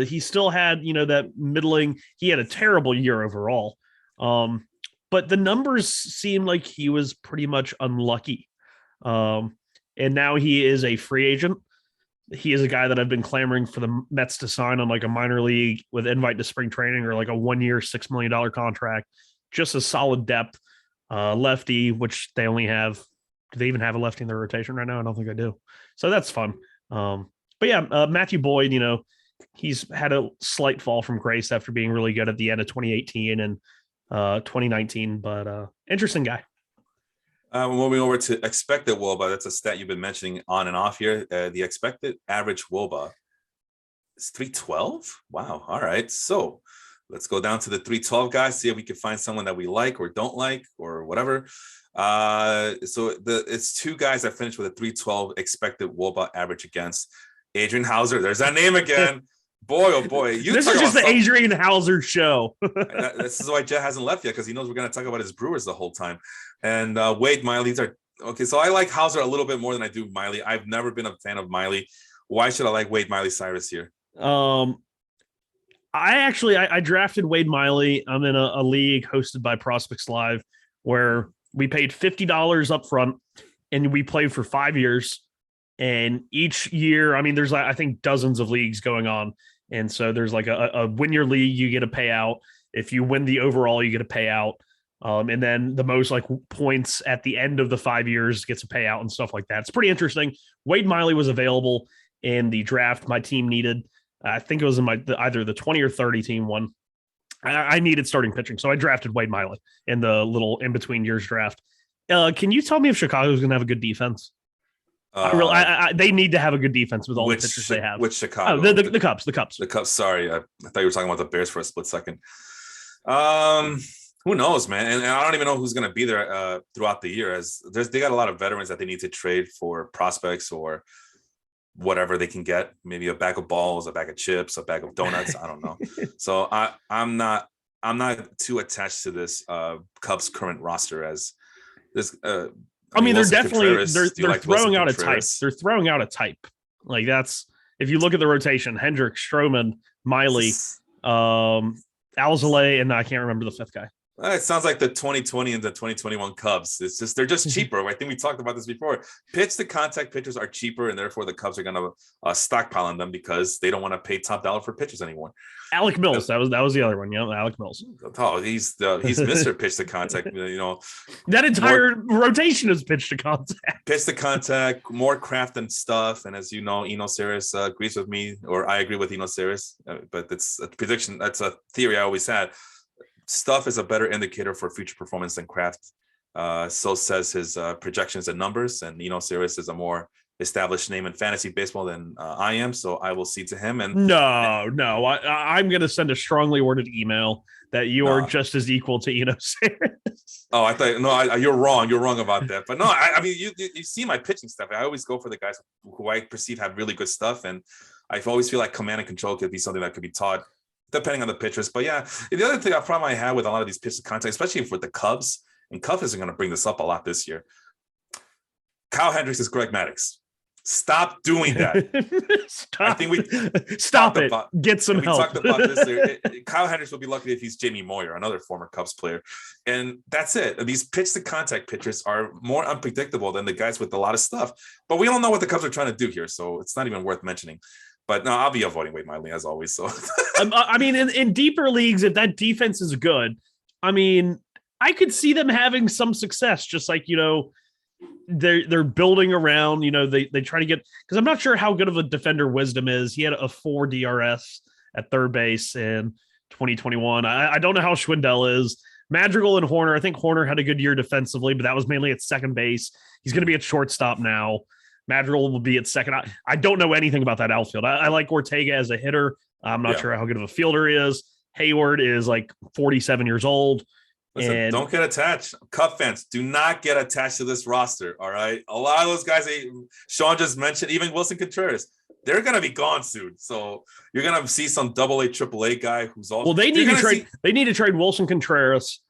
[SPEAKER 2] He still had, that middling. He had a terrible year overall. But the numbers seem like he was pretty much unlucky. And now he is a free agent. He is a guy that I've been clamoring for the Mets to sign on like a minor league with invite to spring training or like a 1-year, $6 million contract. Just a solid depth lefty, which they only have. Do they even have a lefty in their rotation right now? I don't think they do. So that's fun. But yeah, Matthew Boyd, he's had a slight fall from grace after being really good at the end of 2018 and 2019, but interesting guy.
[SPEAKER 1] Moving over to expected WOBA, that's a stat you've been mentioning on and off here. The expected average WOBA is 312. Wow. All right. So let's go down to the 312 guys, see if we can find someone that we like or don't like or whatever. It's 2 guys that finished with a 312 expected WOBA average against. Adrian Hauser. There's that name again. Boy, oh boy.
[SPEAKER 2] This is just the Adrian Hauser show.
[SPEAKER 1] This is why Jet hasn't left yet, because he knows we're going to talk about his Brewers the whole time. And Wade Miley. Okay, so I like Hauser a little bit more than I do Miley. I've never been a fan of Miley. Why should I like Wade Miley Cyrus here?
[SPEAKER 2] I drafted Wade Miley. I'm in a league hosted by Prospects Live where we paid $50 up front and we played for 5 years. And each year, I mean, there's I think dozens of leagues going on. And so there's like a win your league, you get a payout. If you win the overall, you get a payout. And then the most like points at the end of the 5 years gets a payout and stuff like that. It's pretty interesting. Wade Miley was available in the draft my team needed. I think it was in either the 20 or 30 team one. I needed starting pitching, so I drafted Wade Miley in the little in-between years draft. Can you tell me if Chicago's going to have a good defense? They need to have a good defense with all the pitchers they have.
[SPEAKER 1] Which Chicago?
[SPEAKER 2] Oh, the Cubs. The
[SPEAKER 1] Cubs. Sorry, I thought you were talking about the Bears for a split second. Who knows, man? And I don't even know who's going to be there throughout the year. They got a lot of veterans that they need to trade for prospects or whatever they can get. Maybe a bag of balls, a bag of chips, a bag of donuts. I don't know. So I'm not too attached to this Cubs current roster as this.
[SPEAKER 2] I mean, they're definitely they're throwing out a type. They're throwing out a type. Like that's if you look at the rotation: Hendricks, Stroman, Miley, Alzolay, and I can't remember the 5th guy.
[SPEAKER 1] It sounds like the 2020 and the 2021 Cubs. It's just they're just cheaper. I think we talked about this before. Pitch to contact pitchers are cheaper, and therefore the Cubs are going to stockpile on them because they don't want to pay top dollar for pitchers anymore.
[SPEAKER 2] Alec Mills, that was the other one. Yeah, Alec Mills.
[SPEAKER 1] Oh, he's Mr. Pitch to contact.
[SPEAKER 2] That entire rotation is pitch to contact.
[SPEAKER 1] Pitch to contact, more craft and stuff. And as you know, Eno Saris agrees with me, or I agree with Eno Saris. But it's a prediction. That's a theory I always had. Stuff is a better indicator for future performance than craft. So says his projections and numbers. And Saris is a more established name in fantasy baseball than I am. So I will cede to him. And
[SPEAKER 2] no, I'm going to send a strongly worded email that you are just as equal to Saris.
[SPEAKER 1] Oh, I thought you're wrong. You're wrong about that. But no, I mean you see my pitching stuff. I always go for the guys who I perceive have really good stuff, and I always feel like command and control could be something that could be taught, depending on the pitchers. But yeah, the other thing I probably have with a lot of these pitch to contact, especially with the Cubs, and Cubs isn't going to bring this up a lot this year. Kyle Hendricks is Greg Maddux. Stop doing that.
[SPEAKER 2] Stop it. Get some help.
[SPEAKER 1] We talked about this. Kyle Hendricks will be lucky if he's Jamie Moyer, another former Cubs player. And that's it. These pitch to contact pitchers are more unpredictable than the guys with a lot of stuff. But we don't know what the Cubs are trying to do here, so it's not even worth mentioning. But no, I'll be avoiding Wade Miley as always. So
[SPEAKER 2] I mean, in deeper leagues, if that defense is good, I mean, I could see them having some success, just like, they're building around, they try to get, because I'm not sure how good of a defender Wisdom is. He had a 4 DRS at third base in 2021. I don't know how Schwindel is. Madrigal and Horner, I think Horner had a good year defensively, but that was mainly at second base. He's going to be at shortstop now. Madrigal will be at second. I don't know anything about that outfield. I like Ortega as a hitter. I'm not sure how good of a fielder he is. Hayward is like 47 years old.
[SPEAKER 1] Listen, don't get attached. Cub fans, do not get attached to this roster, all right? A lot of those guys, Sean just mentioned, even Wilson Contreras, they're going to be gone soon. So you're going to see some AA, AAA guy who's also...
[SPEAKER 2] Well, they need to trade Wilson Contreras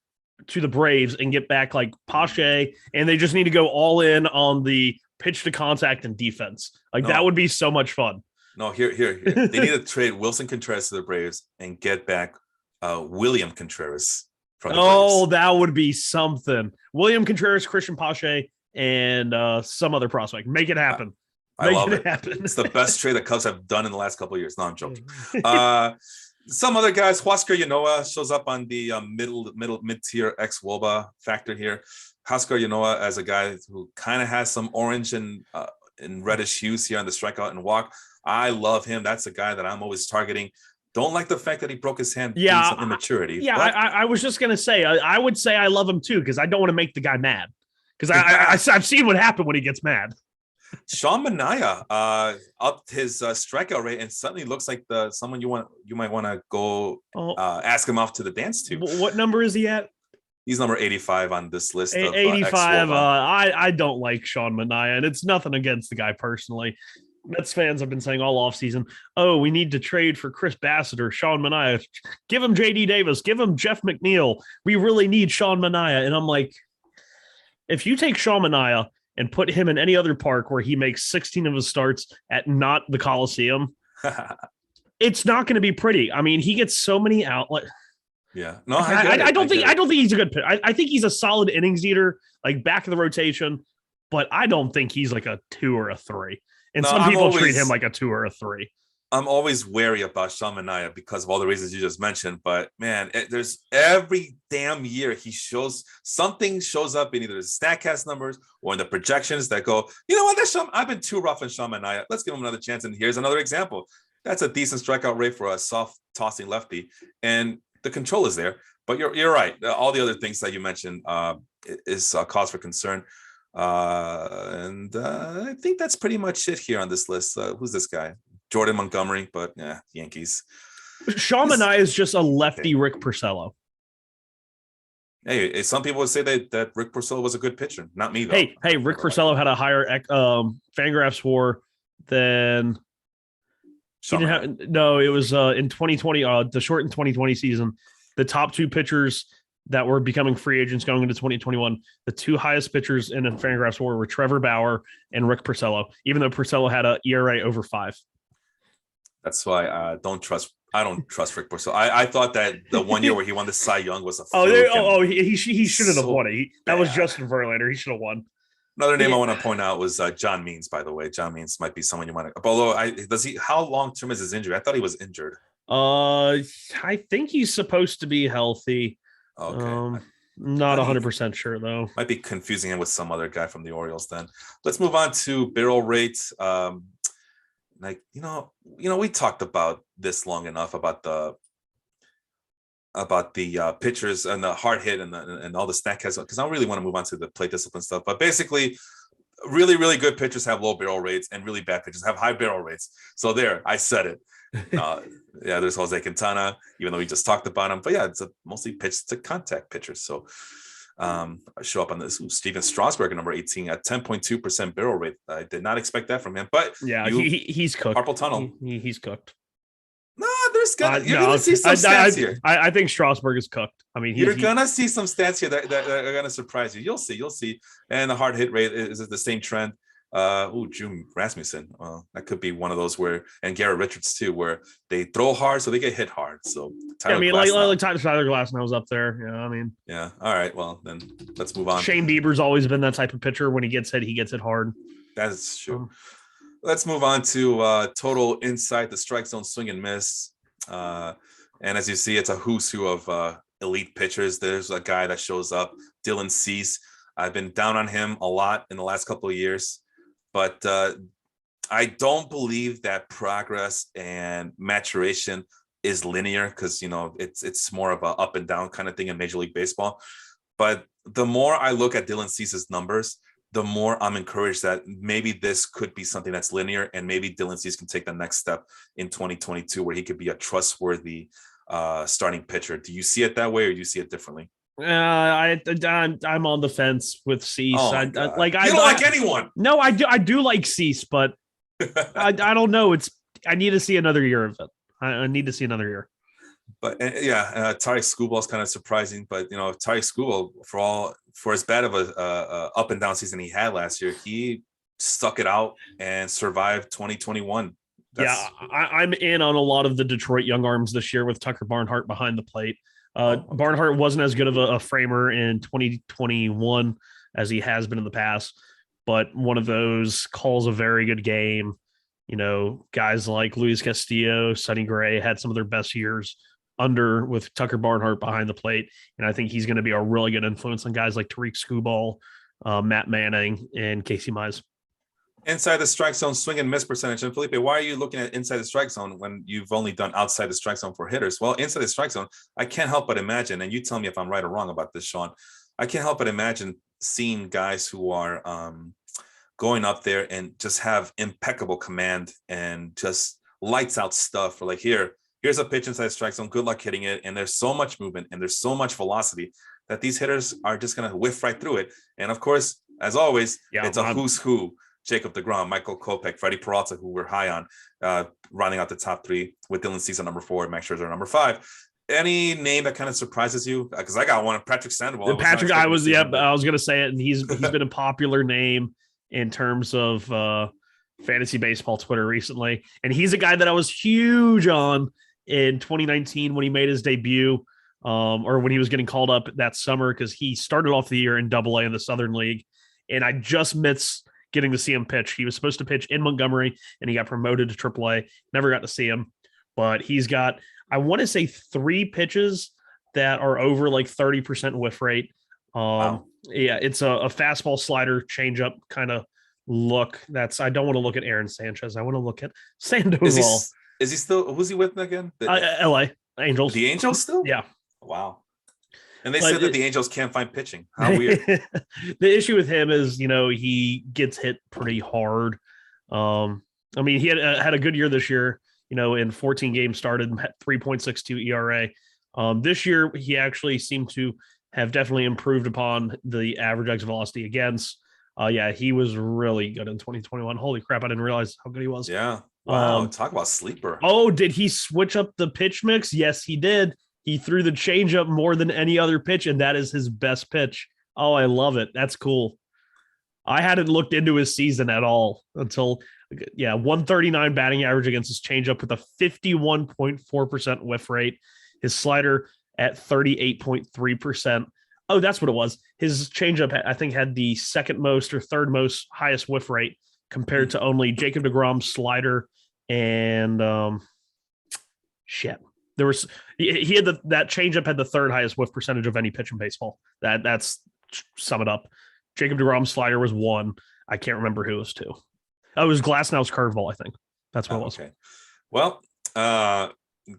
[SPEAKER 2] to the Braves and get back like Pache, and they just need to go all in on the pitch to contact and defense. That would be so much fun.
[SPEAKER 1] No, here. They need to trade Wilson Contreras to the Braves and get back William Contreras.
[SPEAKER 2] That would be something. William Contreras, Christian Pache, and some other prospect. Make it happen.
[SPEAKER 1] I love it. It's the best trade the Cubs have done in the last couple of years. No, I'm joking. Some other guys, Huascar Ynoa shows up on the mid-tier ex-Woba factor here. Huascar Ynoa as a guy who kind of has some orange and reddish hues here on the strikeout and walk. I love him. That's a guy that I'm always targeting. Don't like the fact that he broke his hand due to some immaturity.
[SPEAKER 2] Yeah, I was just going to say, I would say I love him too, because I don't want to make the guy mad. Because I've seen what happened when he gets mad.
[SPEAKER 1] Sean Manaea upped his strikeout rate and suddenly looks like someone you might want to go ask him off to the dance to.
[SPEAKER 2] What number is he at?
[SPEAKER 1] He's number 85 on this list.
[SPEAKER 2] 85. I don't like Sean Manaea, and it's nothing against the guy personally. Mets fans have been saying all offseason, we need to trade for Chris Bassett or Sean Manaea. Give him JD Davis. Give him Jeff McNeil. We really need Sean Manaea. And I'm like, if you take Sean Manaea and put him in any other park where he makes 16 of his starts at not the Coliseum, it's not going to be pretty. I mean, he gets so many outlets.
[SPEAKER 1] Yeah. No,
[SPEAKER 2] I don't think he's a good pitcher. I think he's a solid innings eater, like back of the rotation, but I don't think he's like a 2 or a 3. And some people treat him like a 2 or a 3.
[SPEAKER 1] I'm always wary about Sean Manaea because of all the reasons you just mentioned. But man, there's every damn year something shows up in either the StatCast numbers or in the projections that go, you know what, I've been too rough on Sean Manaea. Let's give him another chance. And here's another example. That's a decent strikeout rate for a soft tossing lefty, and the control is there. But you're right. All the other things that you mentioned is a cause for concern. And I think that's pretty much it here on this list. Who's this guy? Jordan Montgomery, but yeah, Yankees.
[SPEAKER 2] Sean Manaea is just a lefty Rick Porcello.
[SPEAKER 1] Hey, some people would say that Rick Porcello was a good pitcher. Not me, though.
[SPEAKER 2] Hey, Rick Porcello had a higher Fangraphs WAR than he didn't have. No, it was in 2020, the shortened 2020 season. The top 2 pitchers that were becoming free agents going into 2021, the 2 highest pitchers in Fangraphs WAR were Trevor Bauer and Rick Porcello, even though Porcello had a ERA over 5.
[SPEAKER 1] That's why I don't trust I don't trust Rick Porcello. I thought that the 1 year where he won the Cy Young was a fluke.
[SPEAKER 2] He shouldn't have won it. That was
[SPEAKER 1] bad.
[SPEAKER 2] Justin Verlander. He should have won.
[SPEAKER 1] Another name I want to point out was John Means, by the way. John Means might be someone you want to. Although, how long term is his injury? I thought he was injured.
[SPEAKER 2] I think he's supposed to be healthy.
[SPEAKER 1] Okay.
[SPEAKER 2] Not 100% sure though.
[SPEAKER 1] Might be confusing him with some other guy from the Orioles. Then let's move on to barrel rates. We talked about this long enough about the pitchers and the hard hit and all the stat casts, because I don't really want to move on to the plate discipline stuff. But basically, really, really good pitchers have low barrel rates and really bad pitchers have high barrel rates. So there, I said it. There's Jose Quintana, even though we just talked about him. But yeah, it's a mostly pitch to contact pitchers. So I show up on this. Steven Strasburg at number 18 at 10.2% barrel rate. I did not expect that from him. But
[SPEAKER 2] yeah, he's cooked.
[SPEAKER 1] Carpal tunnel.
[SPEAKER 2] He's cooked.
[SPEAKER 1] No, you're gonna see some stats here.
[SPEAKER 2] I think Strasburg is cooked. I mean,
[SPEAKER 1] you're gonna see some stats here that are gonna surprise you. You'll see. And the hard hit rate is the same trend. June Rasmussen. That could be one of those and Garrett Richards too, where they throw hard, so they get hit hard. So
[SPEAKER 2] Tyler Glasnow was up there.
[SPEAKER 1] Yeah. All right. Well, then let's move on.
[SPEAKER 2] Shane Bieber's always been that type of pitcher. When he gets hit hard.
[SPEAKER 1] That's true. Let's move on to total inside the strike zone swing and miss. And as you see, it's a who's who of elite pitchers. There's a guy that shows up, Dylan Cease. I've been down on him a lot in the last couple of years, but I don't believe that progress and maturation is linear, because it's more of a up and down kind of thing in Major League Baseball. But the more I look at Dylan Cease's numbers, the more I'm encouraged that maybe this could be something that's linear, and maybe Dylan Cease can take the next step in 2022 where he could be a trustworthy starting pitcher. Do you see it that way, or do you see it differently?
[SPEAKER 2] I'm on the fence with Cease.
[SPEAKER 1] You don't like anyone.
[SPEAKER 2] No, I do like Cease, but I don't know. I need to see another year of it. I need to see another year.
[SPEAKER 1] But Tari Skubal is kind of surprising. But Tari Skubal, for as bad of a up and down season he had last year, he stuck it out and survived 2021.
[SPEAKER 2] I'm in on a lot of the Detroit young arms this year with Tucker Barnhart behind the plate. Barnhart wasn't as good of a framer in 2021 as he has been in the past, but one of those calls a very good game. Guys like Luis Castillo, Sonny Gray had some of their best years with Tucker Barnhart behind the plate. And I think he's going to be a really good influence on guys like Tariq Skubal, Matt Manning, and Casey Mize.
[SPEAKER 1] Inside the strike zone swing and miss percentage. And Felipe, why are you looking at inside the strike zone when you've only done outside the strike zone for hitters? Well, inside the strike zone, I can't help but imagine, and you tell me if I'm right or wrong about this, Sean, I can't help but imagine seeing guys who are going up there and just have impeccable command and just lights out stuff. For here's a pitch inside the strike zone, good luck hitting it. And there's so much movement and there's so much velocity that these hitters are just going to whiff right through it. And of course, as always, it's a who's who. Jacob deGrom, Michael Kopech, Freddie Peralta, who we're high on, rounding out the top three, with Dylan Cease on number 4, Max Scherzer number 5. Any name that kind of surprises you? Because I got one, Patrick Sandoval.
[SPEAKER 2] I was going to say it, and he's been a popular name in terms of fantasy baseball Twitter recently, and he's a guy that I was huge on in 2019 when he made his debut, or when he was getting called up that summer, because he started off the year in Double-A in the Southern League, and I just missed getting to see him pitch. He was supposed to pitch in Montgomery, and he got promoted to AAA. Never got to see him, but he's got, I want to say, 3 pitches that are over 30% whiff rate.
[SPEAKER 1] Wow.
[SPEAKER 2] Yeah, it's a fastball slider changeup kind of look. I don't want to look at Aaron Sanchez. I want to look at Sandoval.
[SPEAKER 1] Is he still? Who's he with again?
[SPEAKER 2] LA Angels.
[SPEAKER 1] The Angels still?
[SPEAKER 2] Yeah.
[SPEAKER 1] Wow. And they said that the Angels can't find pitching. How weird.
[SPEAKER 2] The issue with him is, he gets hit pretty hard. He had a good year this year. In 14 games started, 3.62 ERA. This year, he actually seemed to have definitely improved upon the average exit velocity against. He was really good in 2021. Holy crap, I didn't realize how good he was.
[SPEAKER 1] Yeah. Wow. Talk about sleeper.
[SPEAKER 2] Oh, did he switch up the pitch mix? Yes, he did. He threw the changeup more than any other pitch, and that is his best pitch. Oh, I love it. That's cool. I hadn't looked into his season at all until 139 batting average against his changeup with a 51.4% whiff rate. His slider at 38.3%. Oh, that's what it was. His changeup, I think, had the second most or third most highest whiff rate compared to only Jacob deGrom's slider and There was he had that changeup had the third highest whiff percentage of any pitch in baseball. That's sum it up. Jacob deGrom's slider was 1. I can't remember who it was 2. Oh, it was Glasnow's curveball, I think. That's what it was.
[SPEAKER 1] Okay. Well,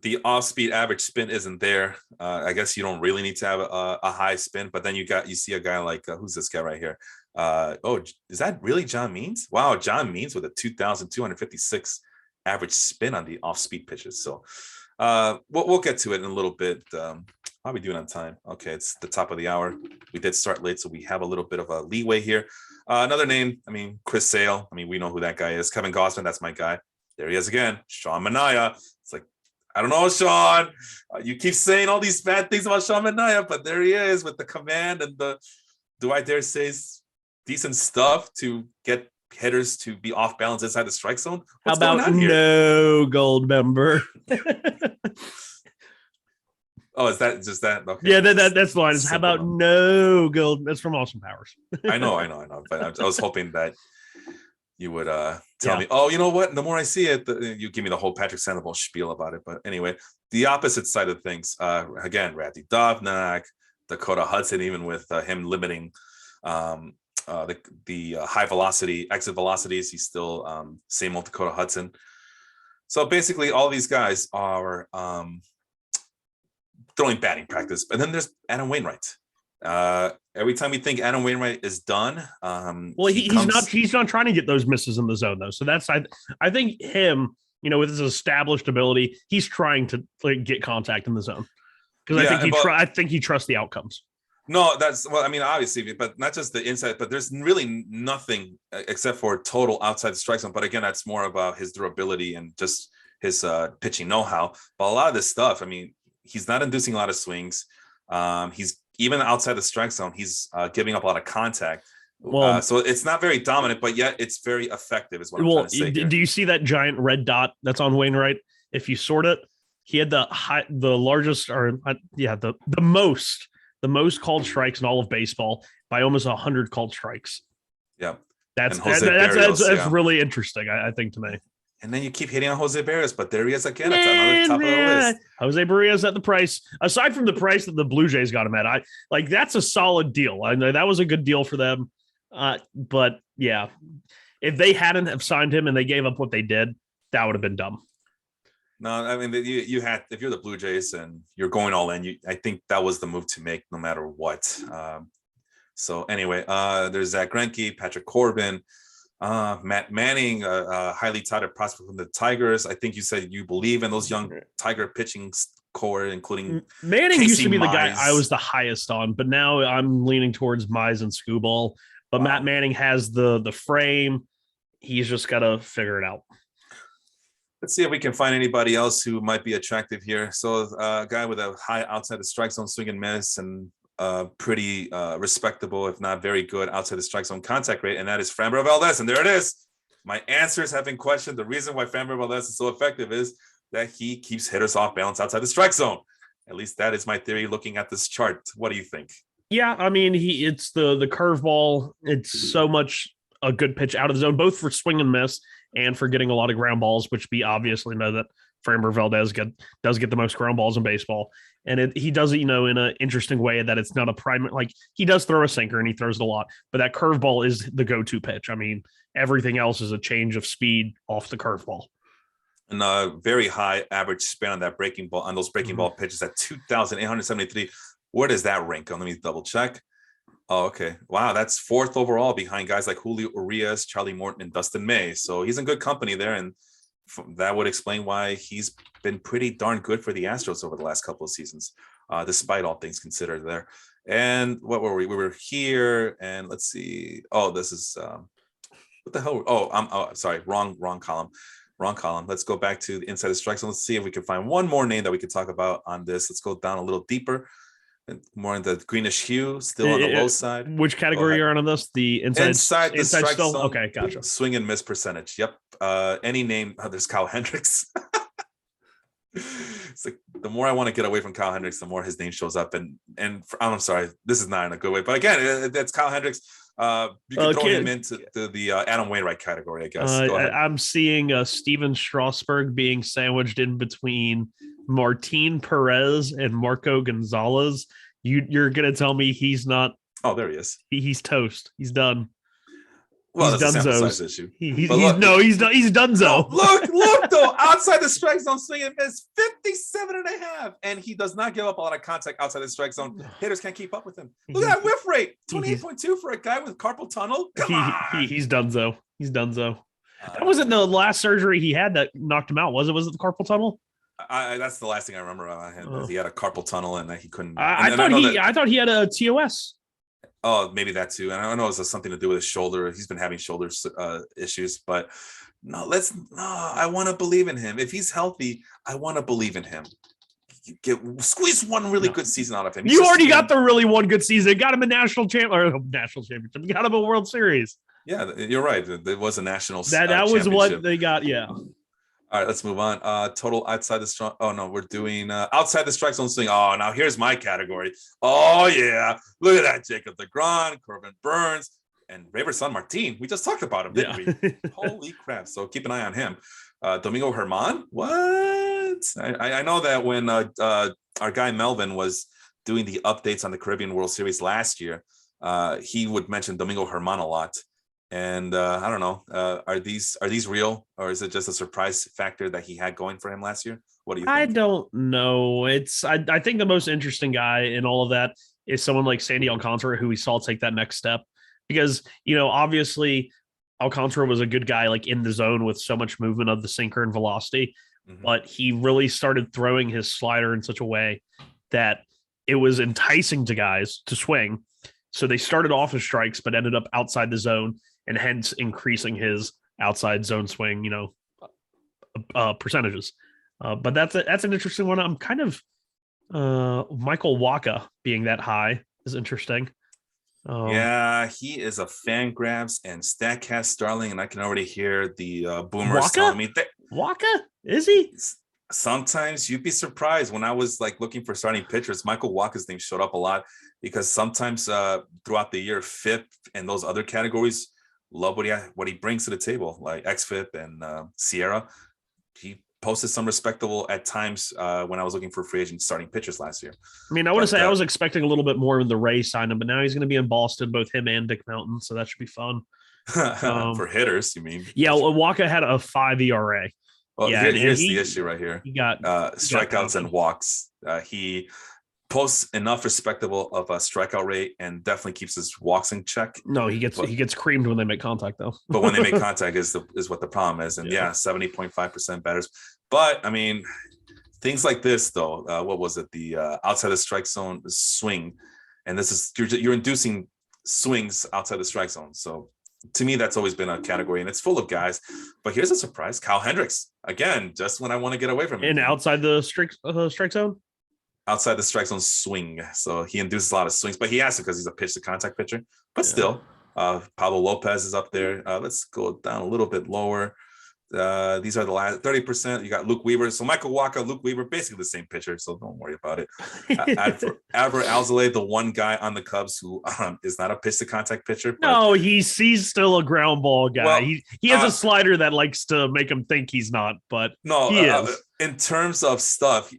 [SPEAKER 1] the off-speed average spin isn't there. I guess you don't really need to have a high spin, but then you see a guy like who's this guy right here? Is that really John Means? Wow, John Means with a 2,256 average spin on the off-speed pitches. So we'll get to it in a little bit. How are we doing on time? Okay, it's the top of the hour. We did start late, so we have a little bit of a leeway here. Another name, Chris Sale. We know who that guy is. Kevin Gausman, that's my guy. There he is again. Sean Manaea. It's like, I don't know, Sean. You keep saying all these bad things about Sean Manaea, but there he is with the command and the, do I dare say, decent stuff to get hitters to be off balance inside the strike zone. What's
[SPEAKER 2] How about no gold member?
[SPEAKER 1] Oh, is that just that? Okay.
[SPEAKER 2] Yeah, that's the line. How about no gold? That's from Austin Powers.
[SPEAKER 1] I know. But I was hoping that you would tell me, oh, you know what? The more I see it, you give me the whole Patrick Sandoval spiel about it. But anyway, the opposite side of things. Again, Randy Dobnak, Dakota Hudson, even with him limiting the high velocity exit velocities, he's still same old Dakota Hudson. So basically, all these guys are throwing batting practice. And then there's Adam Wainwright. Every time we think Adam Wainwright is done,
[SPEAKER 2] he's not trying to get those misses in the zone though. So that's I think him, with his established ability, he's trying to get contact in the zone because I think he trusts the outcomes.
[SPEAKER 1] No, obviously, but not just the inside, but there's really nothing except for total outside the strike zone. But again, that's more about his durability and just his pitching know-how. But a lot of this stuff, he's not inducing a lot of swings. He's even outside the strike zone, he's giving up a lot of contact. Well, so it's not very dominant, but yet it's very effective is what I'm trying to say.
[SPEAKER 2] Do you see that giant red dot that's on Wainwright? If you sort it, he had the most called strikes in all of baseball by almost 100 called strikes.
[SPEAKER 1] Yeah.
[SPEAKER 2] That's really interesting, I think, to me.
[SPEAKER 1] And then you keep hitting on Jose Berrios, but there he is again at another top of the list.
[SPEAKER 2] Jose Berrios at the price, aside from the price that the Blue Jays got him at, that's a solid deal. I know that was a good deal for them. But yeah, if they hadn't have signed him and they gave up what they did, that would have been dumb.
[SPEAKER 1] No, you had, if you're the Blue Jays and you're going all in, I think that was the move to make no matter what. So anyway, there's Zach Greinke, Patrick Corbin, Matt Manning, highly touted prospect from the Tigers. I think you said you believe in those young Tiger pitching core, including
[SPEAKER 2] Manning
[SPEAKER 1] Casey
[SPEAKER 2] used to be
[SPEAKER 1] Mize.
[SPEAKER 2] The guy I was the highest on, but now I'm leaning towards Mize and Skubal. But Matt Manning has the frame. He's just got to figure it out.
[SPEAKER 1] Let's see if we can find anybody else who might be attractive here. So a guy with a high outside the strike zone swing and miss and pretty respectable, if not very good, outside the strike zone contact rate, and that is Franberg Valdez. And there it is. My answers have been questioned. The reason why Franberg Valdez is so effective is that he keeps hitters off balance outside the strike zone. At least that is my theory looking at this chart. What do you think? Yeah,
[SPEAKER 2] it's the curveball. It's so much a good pitch out of the zone, both for swing and miss and for getting a lot of ground balls, which we obviously know that Franberg Valdez does get the most ground balls in baseball. And he does it, in an interesting way that it's not a primary, like he does throw a sinker and he throws it a lot, but that curveball is the go-to pitch. Everything else is a change of speed off the curveball.
[SPEAKER 1] And a very high average spin on that breaking ball, on those breaking ball pitches at 2,873. Where does that rank on? Let me double check. Oh, okay. Wow, that's fourth overall behind guys like Julio Urias, Charlie Morton, and Dustin May. So he's in good company there, and that would explain why he's been pretty darn good for the Astros over the last couple of seasons, despite all things considered there. And what were we? We were here, and let's see. Oh, this is what the hell? Oh, sorry, wrong column. Wrong column. Let's go back to the inside the strike zone. Let's see if we can find one more name that we could talk about on this. Let's go down a little deeper. more in the greenish hue, still on the low side.
[SPEAKER 2] Which category are on this? The
[SPEAKER 1] inside the strike
[SPEAKER 2] still?
[SPEAKER 1] zone.
[SPEAKER 2] Okay, gotcha.
[SPEAKER 1] Swing and miss percentage. Yep. Any name. There's Kyle Hendricks. It's like the more I want to get away from Kyle Hendricks, the more his name shows up. And I'm sorry, this is not in a good way. But again, that's Kyle Hendricks. You can throw him into the Adam Wainwright category, I guess.
[SPEAKER 2] I'm seeing Steven Strasburg being sandwiched in between Martin Perez and Marco Gonzalez. You're gonna tell me he's not?
[SPEAKER 1] Oh, there he is.
[SPEAKER 2] He's toast. He's done.
[SPEAKER 1] Well,
[SPEAKER 2] he's
[SPEAKER 1] that's a sample size issue.
[SPEAKER 2] He's done. He's donezo.
[SPEAKER 1] Look though, outside the strike zone, swing and miss 57.5, and he does not give up a lot of contact outside the strike zone. Hitters can't keep up with him. Look at that whiff rate, 28.2 for a guy with carpal tunnel. Come on.
[SPEAKER 2] He's donezo. He's donezo. That wasn't the last surgery he had that knocked him out, was it? Was it the carpal tunnel?
[SPEAKER 1] That's the last thing I remember about him. He had a carpal tunnel and that he couldn't.
[SPEAKER 2] I thought he had a TOS.
[SPEAKER 1] Oh, maybe that too. And I know it's something to do with his shoulder. He's been having shoulder issues, but I want to believe in him. If he's healthy, I want to believe in him. Squeeze one really good season out of him.
[SPEAKER 2] You already got the really one good season. Got him a national championship. You got him a World Series.
[SPEAKER 1] Yeah, you're right. There was a national.
[SPEAKER 2] That was what they got. Yeah.
[SPEAKER 1] All right, let's move on. Total outside the strike. Oh no, we're doing outside the strike zone swing. Oh, now here's my category. Oh yeah, look at that, Jacob DeGrom, Corbin Burns, and Raverson Martin. We just talked about him, didn't we? Holy crap! So keep an eye on him. Domingo Germán. What? I know that when our guy Melvin was doing the updates on the Caribbean World Series last year, he would mention Domingo Germán a lot. And I don't know, are these real, or is it just a surprise factor that he had going for him last year? What do you think?
[SPEAKER 2] I don't know. I think the most interesting guy in all of that is someone like Sandy Alcantara, who we saw take that next step, because obviously Alcantara was a good guy like in the zone with so much movement of the sinker and velocity, but he really started throwing his slider in such a way that it was enticing to guys to swing. So they started off as strikes, but ended up outside the zone, and hence increasing his outside zone swing, percentages. But that's an interesting one. I'm kind of Michael Wacha being that high is interesting.
[SPEAKER 1] Yeah, he is a fan grabs and Statcast darling, and I can already hear the boomers telling me that
[SPEAKER 2] Wacha, is he?
[SPEAKER 1] Sometimes you'd be surprised. When I was like looking for starting pitchers, Michael Wacha's name showed up a lot, because sometimes throughout the year, FIP and those other categories love what he brings to the table, like XFIP and Sierra. He posted some respectable at times when I was looking for free agent starting pitchers last year.
[SPEAKER 2] I mean, I want to say I was expecting a little bit more when the Rays signed him, but now he's going to be in Boston, both him and Dick Mountain, so that should be fun.
[SPEAKER 1] For hitters, you mean?
[SPEAKER 2] Yeah, well, Wacha had a 5 ERA.
[SPEAKER 1] Well, here's the issue right here.
[SPEAKER 2] He got
[SPEAKER 1] strikeouts and walks. He posts enough respectable of a strikeout rate and definitely keeps his walks in check.
[SPEAKER 2] No, he gets creamed when they make contact, though.
[SPEAKER 1] But when they make contact is what the problem is. And 70.5% batters. But I mean, things like this though, what was it? The outside the strike zone swing, and this is you're inducing swings outside the strike zone. So to me, that's always been a category, and it's full of guys. But here's a surprise: Kyle Hendricks again, just when I want to get away from him.
[SPEAKER 2] And outside the strike zone.
[SPEAKER 1] Outside the strike zone swing, so he induces a lot of swings, but he has to because he's a pitch to contact pitcher. But still, Pablo Lopez is up there. Let's go down a little bit lower. These are the last 30%. You got Luke Weaver. So Michael Wacha, Luke Weaver, basically the same pitcher. So don't worry about it. Adrian Hauser, the one guy on the Cubs who is not a pitch to contact pitcher.
[SPEAKER 2] No, he's still a ground ball guy.
[SPEAKER 1] Well,
[SPEAKER 2] he has a slider that likes to make him think he's not, but
[SPEAKER 1] no,
[SPEAKER 2] he is.
[SPEAKER 1] In terms of stuff,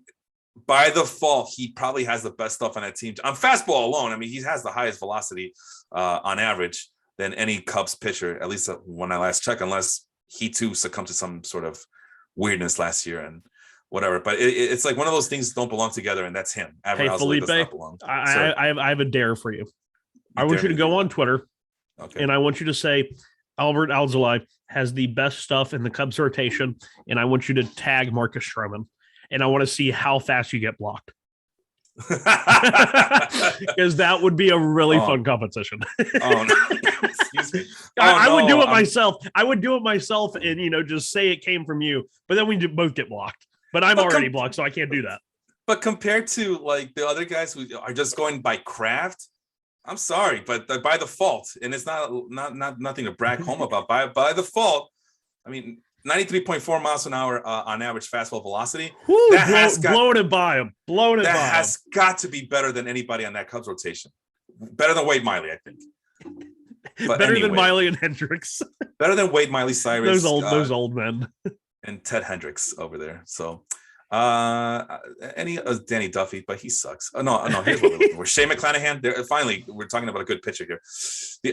[SPEAKER 1] by default, he probably has the best stuff on that team. On fastball alone, I mean, he has the highest velocity on average than any Cubs pitcher, at least when I last checked, unless he too succumbed to some sort of weirdness last year and whatever. But it's like one of those things don't belong together, and that's him.
[SPEAKER 2] Hey, Felipe, I have a dare for you. I want you to go on Twitter, and I want you to say Albert Alzolay has the best stuff in the Cubs rotation, and I want you to tag Marcus Stroman, and I want to see how fast you get blocked. Because that would be a really fun competition.
[SPEAKER 1] Oh no. Excuse me.
[SPEAKER 2] I would do it myself. I would do it myself and just say it came from you, but then we both get blocked. But I'm already blocked, so I can't do that.
[SPEAKER 1] But compared to like the other guys who are just going by craft, I'm sorry, but by default, and it's not nothing to brag home about. By default, I mean 93.4 miles an hour on average fastball velocity.
[SPEAKER 2] Woo, blowing it by him.
[SPEAKER 1] That has got to be better than anybody on that Cubs rotation. Better than Wade Miley, I think. But
[SPEAKER 2] better than Miley and Hendricks.
[SPEAKER 1] Better than Wade Miley, Cyrus.
[SPEAKER 2] Those old men.
[SPEAKER 1] And Ted Hendricks over there. So Danny Duffy, but he sucks. No, here's what we're looking for. Shane Mcclanahan. Finally, we're talking about a good pitcher here.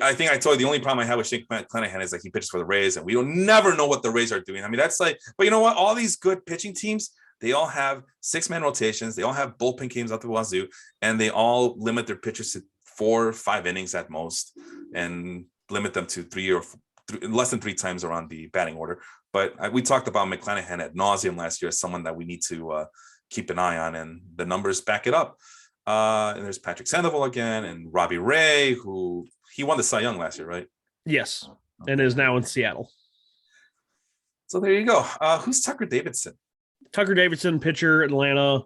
[SPEAKER 1] I think I told you the only problem I have with Shane Mcclanahan is that he pitches for the Rays, and we don't never know what the Rays are doing. I mean, that's like, but you know what? All these good pitching teams, they all have 6-man rotations. They all have bullpen games out the wazoo, and they all limit their pitchers to 4 or 5 innings at most, and limit them to 3 or less than 3 times around the batting order. But we talked about Mcclanahan ad nauseum last year as someone that we need to keep an eye on, and the numbers back it up. And there's Patrick Sandoval again, and Robbie Ray, who he won the Cy Young last year, right?
[SPEAKER 2] Yes, and is now in Seattle.
[SPEAKER 1] So there you go. Who's Tucker Davidson?
[SPEAKER 2] Tucker Davidson, pitcher, Atlanta.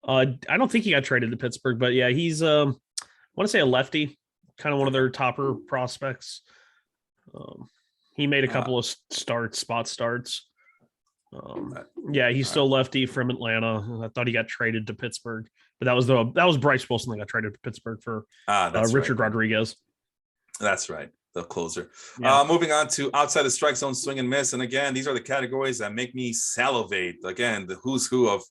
[SPEAKER 2] I don't think he got traded to Pittsburgh, but yeah, he's I want to say a lefty, kind of one of their topper prospects. He made a couple of spot starts. Yeah, he's still lefty from Atlanta. I thought he got traded to Pittsburgh, but that was Bryce Wilson that got traded to Pittsburgh for Richard Rodriguez.
[SPEAKER 1] That's right, the closer.
[SPEAKER 2] Yeah.
[SPEAKER 1] Moving on to outside the strike zone, swing and miss. And again, these are the categories that make me salivate. Again, the who's who of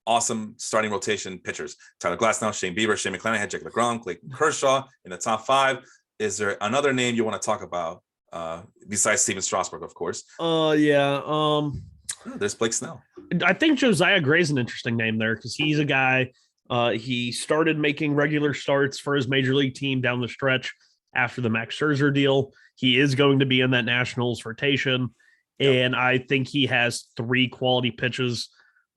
[SPEAKER 1] awesome starting rotation pitchers: Tyler Glasnow, Shane Bieber, Shane McClanahan, Jake LeGrom, Clayton Kershaw in the top 5. Is there another name you want to talk about besides Steven Strasburg, of course?
[SPEAKER 2] Yeah.
[SPEAKER 1] There's Blake Snell.
[SPEAKER 2] I think Josiah Gray's an interesting name there because he's a guy. He started making regular starts for his major league team down the stretch after the Max Scherzer deal. He is going to be in that Nationals rotation, and I think he has 3 quality pitches.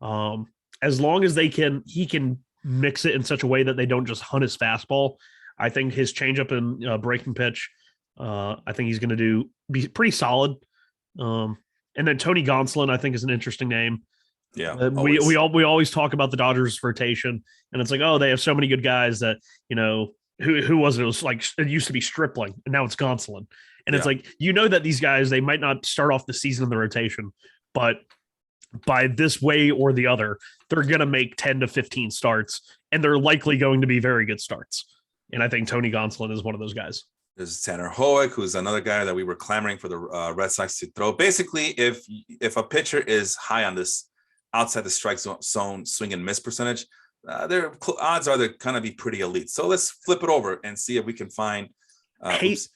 [SPEAKER 2] As long as he can mix it in such a way that they don't just hunt his fastball. I think his changeup and breaking pitch, I think he's going to be pretty solid. And then Tony Gonzalon, I think, is an interesting name.
[SPEAKER 1] Yeah,
[SPEAKER 2] we always talk about the Dodgers rotation, and it's like, oh, they have so many good guys that, you know, who was it? It was like, it used to be Stripling, and now it's Gonzalon. And it's like, you know, that these guys, they might not start off the season in the rotation, but by this way or the other, they're going to make 10 to 15 starts, and they're likely going to be very good starts. And I think Tony Gonzalon is one of those guys. There's
[SPEAKER 1] Tanner Hoek, who's another guy that we were clamoring for the Red Sox to throw. Basically, if a pitcher is high on this outside the strike zone swing and miss percentage, their odds are they're going to be pretty elite. So let's flip it over and see if we can find.
[SPEAKER 2] Jesus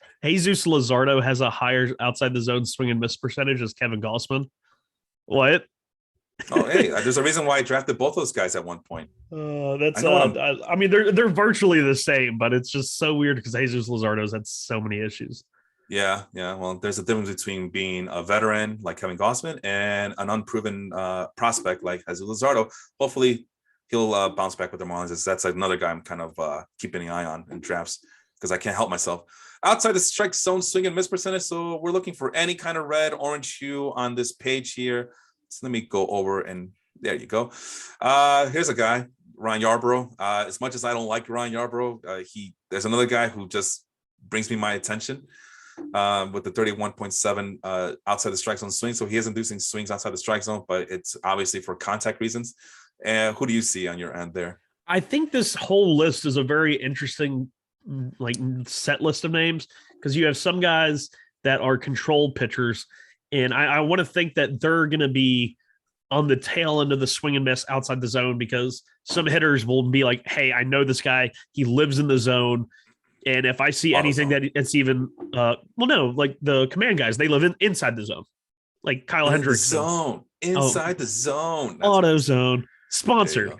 [SPEAKER 2] Luzardo has a higher outside the zone swing and miss percentage as Kevin Gausman. What?
[SPEAKER 1] Oh, hey, there's a reason why I drafted both those guys at one point.
[SPEAKER 2] I mean, they're virtually the same, but it's just so weird because Jesus Luzardo's had so many issues.
[SPEAKER 1] Yeah. Well, there's a difference between being a veteran like Kevin Gausman and an unproven prospect like Jesus Luzardo. Hopefully, he'll bounce back with the Marlins. That's another guy I'm kind of keeping an eye on in drafts because I can't help myself. Outside the strike zone swing and miss percentage, so we're looking for any kind of red, orange hue on this page here. So let me go over, and there you go. Here's a guy, Ryan Yarbrough. As much as I don't like Ryan Yarbrough, there's another guy who just brings me my attention with the 31.7 outside the strike zone swing. So he is inducing swings outside the strike zone, but it's obviously for contact reasons. And who do you see on your end there?
[SPEAKER 2] I think this whole list is a very interesting set list of names because you have some guys that are controlled pitchers. And I want to think that they're going to be on the tail end of the swing and miss outside the zone because some hitters will be like, hey, I know this guy. He lives in the zone. And if I see anything that it's even, like the command guys, they live inside the zone. Like Kyle Hendricks.
[SPEAKER 1] Inside the zone.
[SPEAKER 2] Auto zone. Sponsored.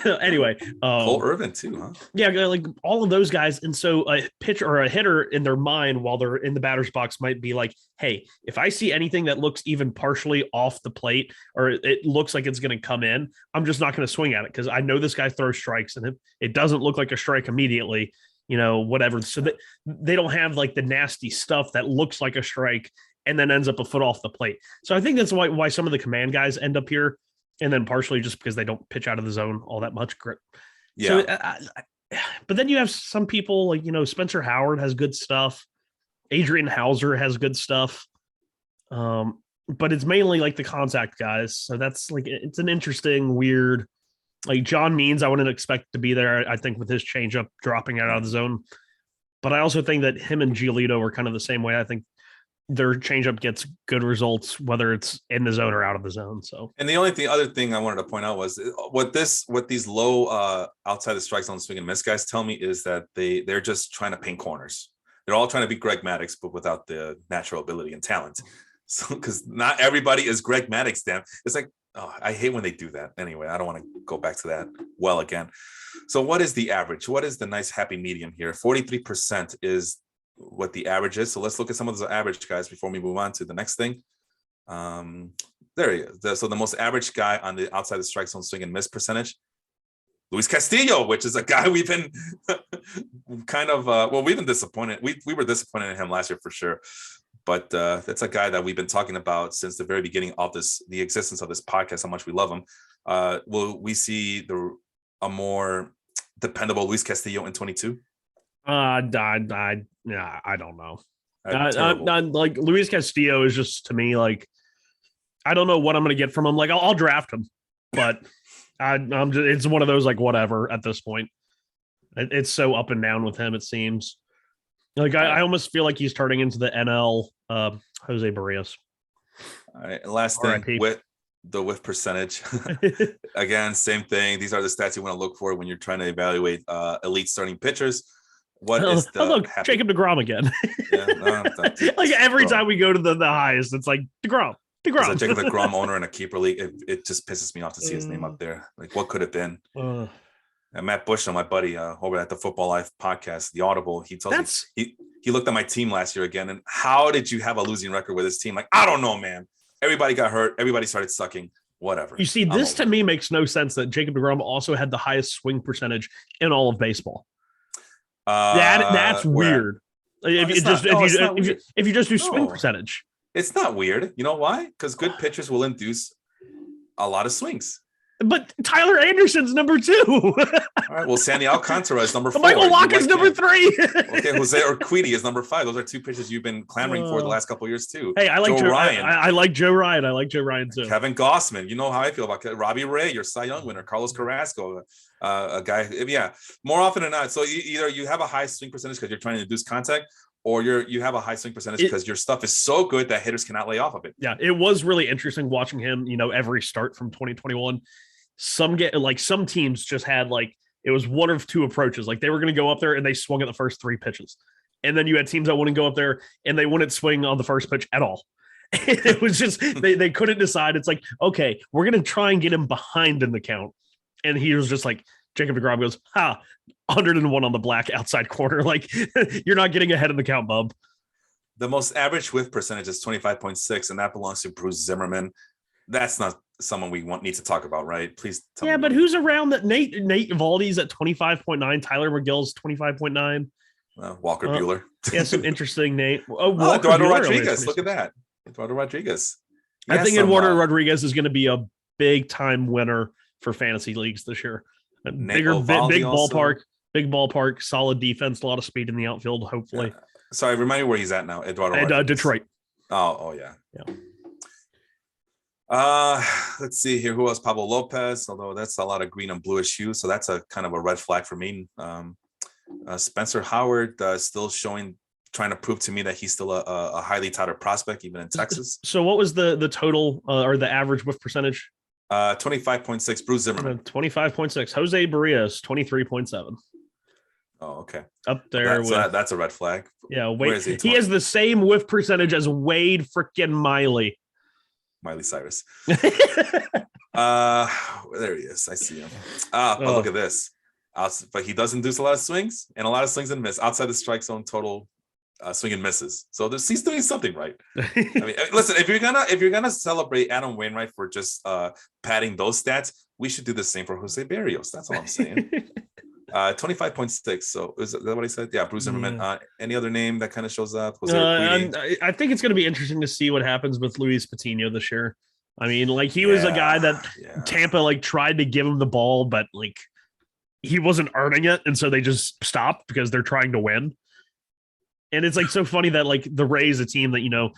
[SPEAKER 2] Anyway,
[SPEAKER 1] Cole Irvin too, huh?
[SPEAKER 2] Yeah, like all of those guys. And so a pitcher or a hitter in their mind while they're in the batter's box might be like, hey, if I see anything that looks even partially off the plate or it looks like it's going to come in, I'm just not going to swing at it because I know this guy throws strikes and it doesn't look like a strike immediately, whatever. So they don't have like the nasty stuff that looks like a strike and then ends up a foot off the plate. So I think that's why some of the command guys end up here. and then partially just because they don't pitch out of the zone all that much.
[SPEAKER 1] Yeah.
[SPEAKER 2] So, but then you have some people like, Spencer Howard has good stuff. Adrian Hauser has good stuff. But it's mainly like the contact guys. So that's like, it's an interesting, weird, like John Means, I wouldn't expect to be there. I think with his changeup dropping out of the zone. But I also think that him and Giolito are kind of the same way. I think their changeup gets good results, whether it's in the zone or out of the zone. So,
[SPEAKER 1] and the other thing I wanted to point out was what these low outside the strike zone swing and miss guys tell me is that they're just trying to paint corners. They're all trying to be Greg Maddux, but without the natural ability and talent. So, because not everybody is Greg Maddux, damn. It's like, oh, I hate when they do that. Anyway, I don't want to go back to that well again. So what is the average? What is the nice happy medium here? 43% is what the average is. So let's look at some of those average guys before we move on to the next thing. There he is. So the most average guy on the outside the strike zone swing and miss percentage, Luis Castillo, which is a guy we've been kind of we've been disappointed. We were disappointed in him last year for sure. But that's a guy that we've been talking about since the very beginning of the existence of this podcast, how much we love him. Will we see a more dependable Luis Castillo in 22?
[SPEAKER 2] I don't know. Like Luis Castillo is just, to me, like, I don't know what I'm going to get from him. Like, I'll draft him, but I'm just, it's one of those, like, whatever at this point. It's so up and down with him, it seems. Like, I almost feel like he's turning into the NL Jose Berrios.
[SPEAKER 1] All right, last thing, with the whiff percentage. Again, same thing. These are the stats you want to look for when you're trying to evaluate elite starting pitchers. What is the
[SPEAKER 2] look, Jacob deGrom again. Like every time we go to the highest, it's like DeGrom.
[SPEAKER 1] As a Jacob deGrom owner in a keeper league, it just pisses me off to see his name up there. Like, what could have been? And Matt Bushnell, my buddy over at the Football Life podcast, The Audible, he told me he looked at my team last year again. And how did you have a losing record with this team? Like, I don't know, man. Everybody got hurt. Everybody started sucking. Whatever.
[SPEAKER 2] You see, this to me makes no sense that Jacob deGrom also had the highest swing percentage in all of baseball. That's weird. If you just do swing percentage,
[SPEAKER 1] it's not weird. You know why? Because good pitchers will induce a lot of swings.
[SPEAKER 2] But Tyler Anderson's number 2.
[SPEAKER 1] All right. Well, Sandy Alcantara is number 4.
[SPEAKER 2] Michael Wacha's number 3.
[SPEAKER 1] Okay, Jose Urquidy is number 5. Those are 2 pitchers you've been clamoring for the last couple of years too.
[SPEAKER 2] Hey, I like Joe Ryan. I like Joe Ryan. I like Joe Ryan too.
[SPEAKER 1] Kevin Gossman. You know how I feel about Robbie Ray, your Cy Young winner. Carlos Carrasco, a guy. Yeah, more often than not. So either you have a high swing percentage because you're trying to induce contact, or you have a high swing percentage because your stuff is so good that hitters cannot lay off of it.
[SPEAKER 2] Yeah, it was really interesting watching him. Every start from 2021. Some teams just had it was one of 2 approaches. Like they were going to go up there and they swung at the first 3 pitches. And then you had teams that wouldn't go up there and they wouldn't swing on the first pitch at all. It was just, they couldn't decide. It's like, okay, we're going to try and get him behind in the count. And he was just like, Jacob deGrom goes, 101 on the black outside corner. Like you're not getting ahead of the count, bub.
[SPEAKER 1] The most average whiff percentage is 25.6, and that belongs to Bruce Zimmerman. That's not someone we need to talk about, right? Please tell me.
[SPEAKER 2] Yeah, but who's around that? Nate Valdez at 25.9, Tyler McGill's 25.9.
[SPEAKER 1] Walker Buehler.
[SPEAKER 2] Yeah, some interesting Nate.
[SPEAKER 1] Eduardo Rodriguez. Look at that. Eduardo Rodriguez.
[SPEAKER 2] I think Eduardo Rodriguez is going to be a big time winner for fantasy leagues this year. Big ballpark, solid defense, a lot of speed in the outfield, hopefully.
[SPEAKER 1] Sorry, remind me where he's at now. Eduardo.
[SPEAKER 2] Detroit.
[SPEAKER 1] Oh yeah. Let's see here. Who else? Pablo Lopez, although that's a lot of green and bluish hues, so that's a kind of a red flag for me. Spencer Howard still trying to prove to me that he's still a highly touted prospect, even in Texas.
[SPEAKER 2] So what was the total or the average whiff percentage?
[SPEAKER 1] 25.6. Bruce Zimmerman.
[SPEAKER 2] 25.6. Jose Berrios, 23.7.
[SPEAKER 1] Oh, okay.
[SPEAKER 2] Up there.
[SPEAKER 1] That's a red flag.
[SPEAKER 2] Yeah, Wade. He has the same whiff percentage as Wade freaking Miley
[SPEAKER 1] Cyrus. There he is. I see him. But look at this. But he does induce a lot of swings and a lot of swings and miss outside the strike zone total swing and misses. So he's doing something right. I mean, listen, if you're gonna celebrate Adam Wainwright for just padding those stats, we should do the same for Jose Berrios. That's all I'm saying. 25.6. So is that what I said? Yeah, Bruce Zimmerman. Any other name that kind of shows up?
[SPEAKER 2] I think it's going to be interesting to see what happens with Luis Patino this year. I mean, like he was a guy that Tampa like tried to give him the ball, but like he wasn't earning it, and so they just stopped because they're trying to win. And it's like so funny that like the Rays, a team that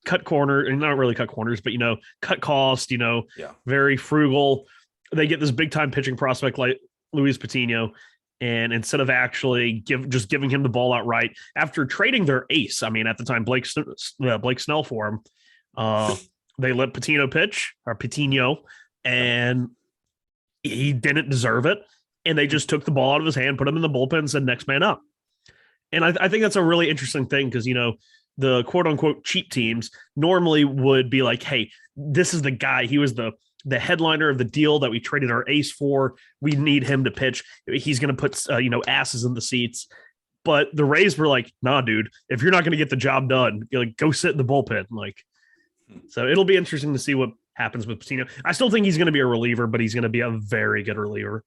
[SPEAKER 2] cut corner and not really cut corners, but cut cost, very frugal. They get this big time pitching prospect like Luis Patino, and instead of actually giving him the ball outright after trading their ace, I mean at the time Blake Snell for him, they let Patino pitch or Patino, and he didn't deserve it, and they just took the ball out of his hand, put him in the bullpen, and said next man up. And I think that's a really interesting thing because the quote unquote cheap teams normally would be like, hey, this is the guy. He was the headliner of the deal that we traded our ace for. We need him to pitch. He's going to put, asses in the seats. But the Rays were like, nah, dude, if you're not going to get the job done, go sit in the bullpen. So it'll be interesting to see what happens with Patino. I still think he's going to be a reliever, but he's going to be a very good reliever.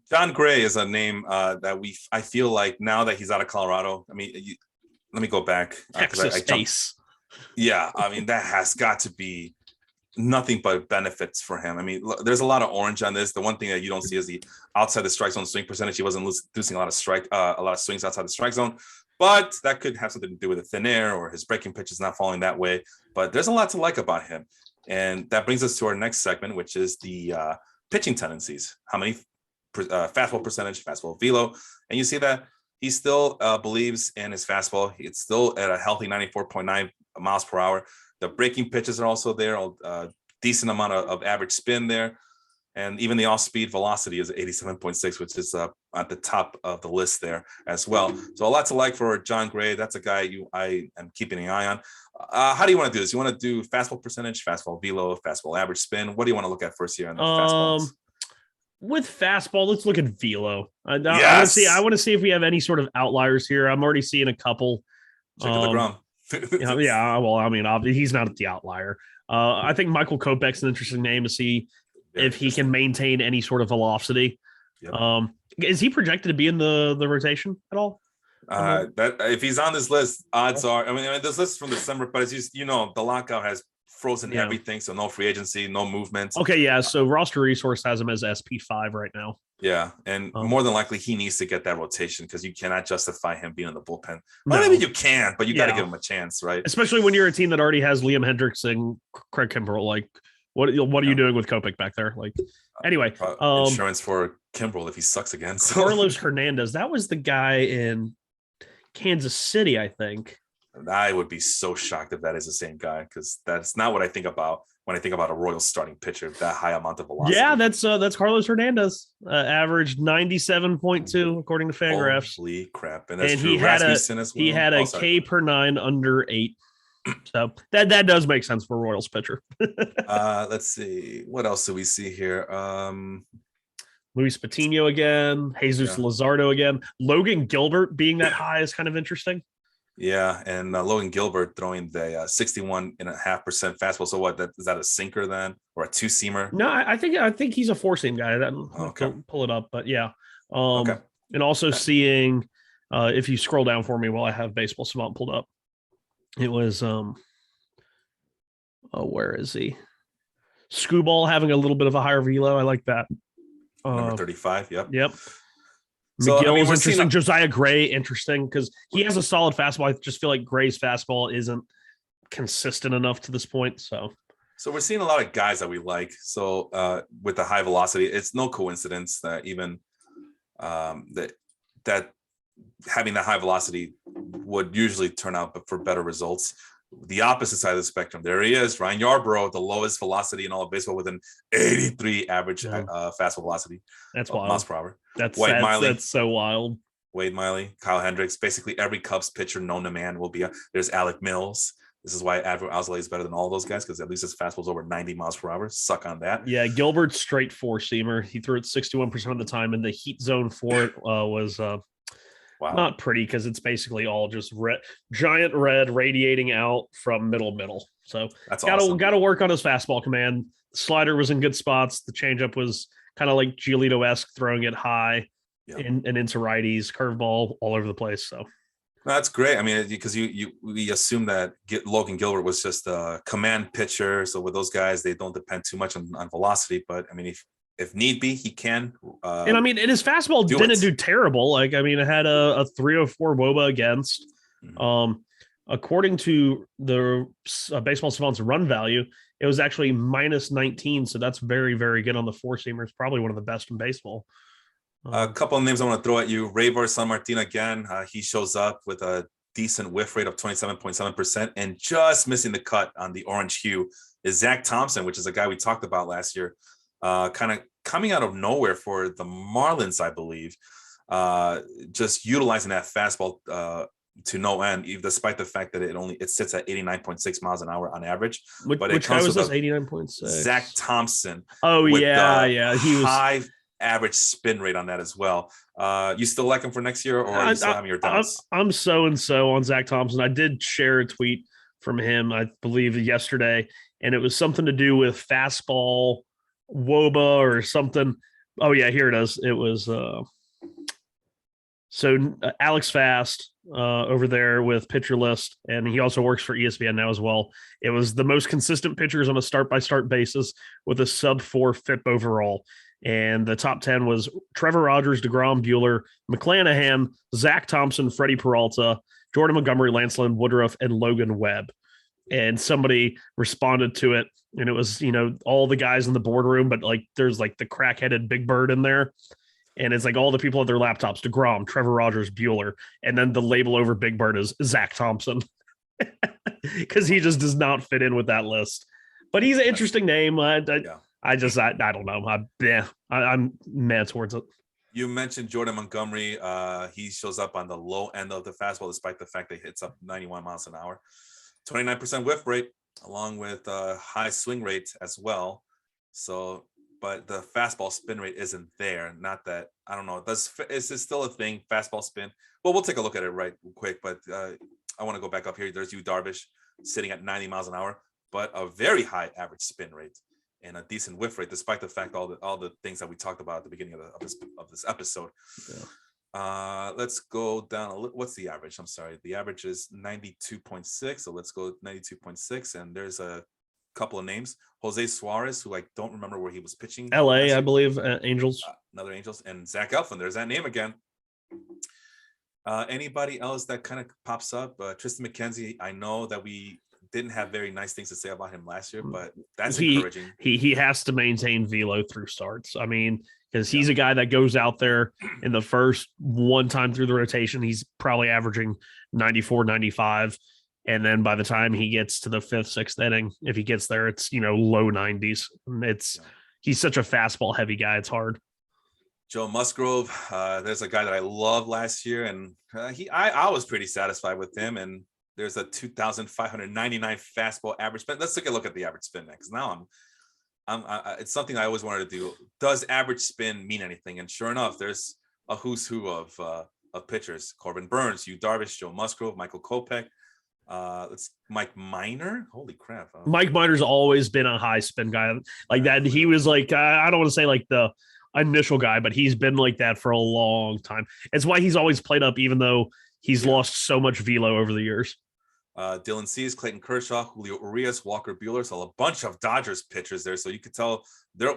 [SPEAKER 1] John Gray is a name that I feel like now that he's out of Colorado. I mean, let me go back.
[SPEAKER 2] Texas ace.
[SPEAKER 1] Yeah, I mean, that has got to be nothing but benefits for him. I mean, there's a lot of orange on this. The one thing that you don't see is the outside the strike zone swing percentage. He wasn't losing a lot of swings outside the strike zone, but that could have something to do with the thin air or his breaking pitch is not falling that way. But there's a lot to like about him. And that brings us to our next segment, which is the pitching tendencies. How many fastball percentage, fastball velo. And you see that he still believes in his fastball. It's still at a healthy 94.9 miles per hour. The breaking pitches are also there, a decent amount of average spin there. And even the off-speed velocity is 87.6, which is at the top of the list there as well. So a lot to like for John Gray. That's a guy I am keeping an eye on. How do you want to do this? You want to do fastball percentage, fastball velo, fastball average spin? What do you want to look at first here on the fastballs?
[SPEAKER 2] With fastball, let's look at velo. I want to see if we have any sort of outliers here. I'm already seeing a couple.
[SPEAKER 1] Check the ground.
[SPEAKER 2] Yeah, well, I mean, obviously he's not the outlier. I think Michael Kobach's an interesting name to see if he can maintain any sort of velocity. Yep. Is he projected to be in the rotation at all?
[SPEAKER 1] That if he's on this list, odds are. I mean, this list is from December, but it's just the lockout has frozen everything, so no free agency, no movements.
[SPEAKER 2] Okay, yeah. So roster resource has him as SP5 right now.
[SPEAKER 1] Yeah, and more than likely he needs to get that rotation because you cannot justify him being in the bullpen. Well, maybe you can, but you got to give him a chance, right?
[SPEAKER 2] Especially when you're a team that already has Liam Hendricks and Craig Kimbrell. Like, what are you doing with Kopech back there? Like, anyway,
[SPEAKER 1] insurance for Kimbrell if he sucks again. So.
[SPEAKER 2] Carlos Hernandez, that was the guy in Kansas City, I think.
[SPEAKER 1] I would be so shocked if that is the same guy because that's not what I think about when I think about a Royals starting pitcher, that high amount of velocity.
[SPEAKER 2] Yeah, that's Carlos Hernandez, averaged 97.2 according to Fangraphs.
[SPEAKER 1] Holy crap!
[SPEAKER 2] And he had a K per 9 under 8. So that does make sense for a Royals pitcher.
[SPEAKER 1] Let's see. What else do we see here?
[SPEAKER 2] Luis Patino again, Jesus Luzardo again. Logan Gilbert being that high is kind of interesting.
[SPEAKER 1] Yeah, and Logan Gilbert throwing the 61.5% fastball. So what? Is that a sinker then, or a two seamer?
[SPEAKER 2] No, I think he's a four seam guy. Pull it up, but yeah. Okay. And also seeing, if you scroll down for me while I have Baseball Savant pulled up, it was where is he? Skubal having a little bit of a higher velo. I like that.
[SPEAKER 1] Number 35.
[SPEAKER 2] Yep. So, McGill is interesting. Josiah Gray, interesting because he has a solid fastball. I just feel like Gray's fastball isn't consistent enough to this point. So
[SPEAKER 1] we're seeing a lot of guys that we like. So with the high velocity, it's no coincidence that even that having that high velocity would usually turn out for better results. The opposite side of the spectrum, there he is, Ryan Yarbrough, the lowest velocity in all of baseball with an 83 average fastball velocity.
[SPEAKER 2] That's wild.
[SPEAKER 1] Miles per hour.
[SPEAKER 2] That's so wild.
[SPEAKER 1] Wade Miley, Kyle Hendricks, basically every Cubs pitcher known to man will be there's Alec Mills. This is why Adrian Hauser is better than all those guys because at least his fastball's over 90 miles per hour. Suck on that.
[SPEAKER 2] Yeah, Gilbert's straight four-seamer. He threw it 61% of the time, and the heat zone for it was not pretty because it's basically all just giant red radiating out from middle. So that's awesome. Got to work on his fastball command. The slider was in good spots. The changeup was kind of like Giolito-esque, throwing it high and into righties. Curveball all over the place. So
[SPEAKER 1] No, that's great. I mean, because we assume that Logan Gilbert was just a command pitcher. So with those guys, they don't depend too much on velocity. But I mean, if need be, he can.
[SPEAKER 2] And I mean, and his fastball didn't do terrible. Like, I mean, it had a 304 WOBA against. According to the Baseball Savant's run value, it was actually minus 19. So that's very, very good on the four seamer. It's probably one of the best in baseball.
[SPEAKER 1] A couple of names I want to throw at you. Rayvar Sanmartin again. He shows up with a decent whiff rate of 27.7% and just missing the cut on the orange hue is Zach Thompson, which is a guy we talked about last year. Kind of coming out of nowhere for the Marlins, I believe. Just utilizing that fastball to no end, despite the fact that it sits at 89.6 miles an hour on average.
[SPEAKER 2] But which guy was this? 89.6.
[SPEAKER 1] Zach Thompson.
[SPEAKER 2] Oh yeah.
[SPEAKER 1] He was high average spin rate on that as well. You still like him for next year, or are you still having your doubts?
[SPEAKER 2] I'm so and so on Zach Thompson. I did share a tweet from him, I believe, yesterday, and it was something to do with fastball WOBA or something. Oh yeah, here it is. It was Alex Fast over there with Pitcher List, and he also works for ESPN now as well. It was the most consistent pitchers on a start-by-start basis with a sub-4 FIP overall. And the top 10 was Trevor Rogers, DeGrom, Buehler, Mcclanahan, Zach Thompson, Freddie Peralta, Jordan Montgomery, Lance Lynn, Woodruff, and Logan Webb. And somebody responded to it, and it was, all the guys in the boardroom, but like there's like the crack-headed Big Bird in there. And it's like all the people on their laptops, DeGrom, Trevor Rogers, Buehler. And then the label over Big Bird is Zach Thompson. Because he just does not fit in with that list. But he's an interesting name. I don't know. I'm mad towards it.
[SPEAKER 1] You mentioned Jordan Montgomery. He shows up on the low end of the fastball, despite the fact that he hits up 91 miles an hour. 29% whiff rate, along with high swing rate as well. So, but the fastball spin rate isn't there. Not that, I don't know. Is this still a thing, fastball spin? Well, we'll take a look at it right quick, but I want to go back up here. There's Yu Darvish sitting at 90 miles an hour, but a very high average spin rate and a decent whiff rate, despite the fact all the things that we talked about at the beginning of this episode. Yeah. Let's go down a little. What's the average? I'm sorry. The average is 92.6. So let's go 92.6. And there's a couple of names. Jose Suarez, who I don't remember where he was pitching.
[SPEAKER 2] LA, I believe, Angels.
[SPEAKER 1] Another Angels. And Zach Eflin. There's that name again. Anybody else that kind of pops up? Tristan McKenzie. I know that we didn't have very nice things to say about him last year, but that's encouraging.
[SPEAKER 2] He has to maintain velo through starts. I mean, because he's a guy that goes out there in the first one time through the rotation, he's probably averaging 94, 95. And then by the time he gets to the fifth, sixth inning, if he gets there, it's, low 90s. He's such a fastball heavy guy. It's hard.
[SPEAKER 1] Joe Musgrove, there's a guy that I loved last year, and I was pretty satisfied with him. And there's a 2,599 fastball average spin. Let's take a look at the average spin next. Now it's something I always wanted to do. Does average spin mean anything? And sure enough, there's a who's who of pitchers: Corbin Burns, Yu Darvish, Joe Musgrove, Michael Kopech. Mike Minor. Holy crap!
[SPEAKER 2] Mike Minor's always been a high spin guy like that. He was like, I don't want to say like the initial guy, but he's been like that for a long time. It's why he's always played up, even though he's lost so much velo over the years.
[SPEAKER 1] Dylan Cease, Clayton Kershaw, Julio Urias, Walker Buehler. So a bunch of Dodgers pitchers there. So you could tell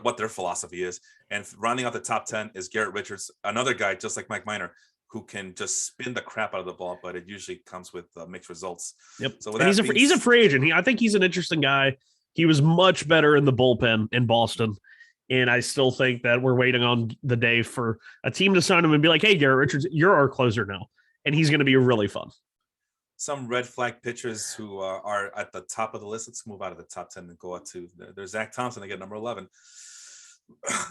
[SPEAKER 1] what their philosophy is. And rounding out the top 10 is Garrett Richards, another guy just like Mike Minor, who can just spin the crap out of the ball, but it usually comes with mixed results.
[SPEAKER 2] Yep. So he's a free agent. I think he's an interesting guy. He was much better in the bullpen in Boston. And I still think that we're waiting on the day for a team to sign him and be like, hey, Garrett Richards, you're our closer now. And he's going to be really fun.
[SPEAKER 1] Some red flag pitchers who are at the top of the list. Let's move out of the top 10 and go out to there's Zach Thompson. They get number 11.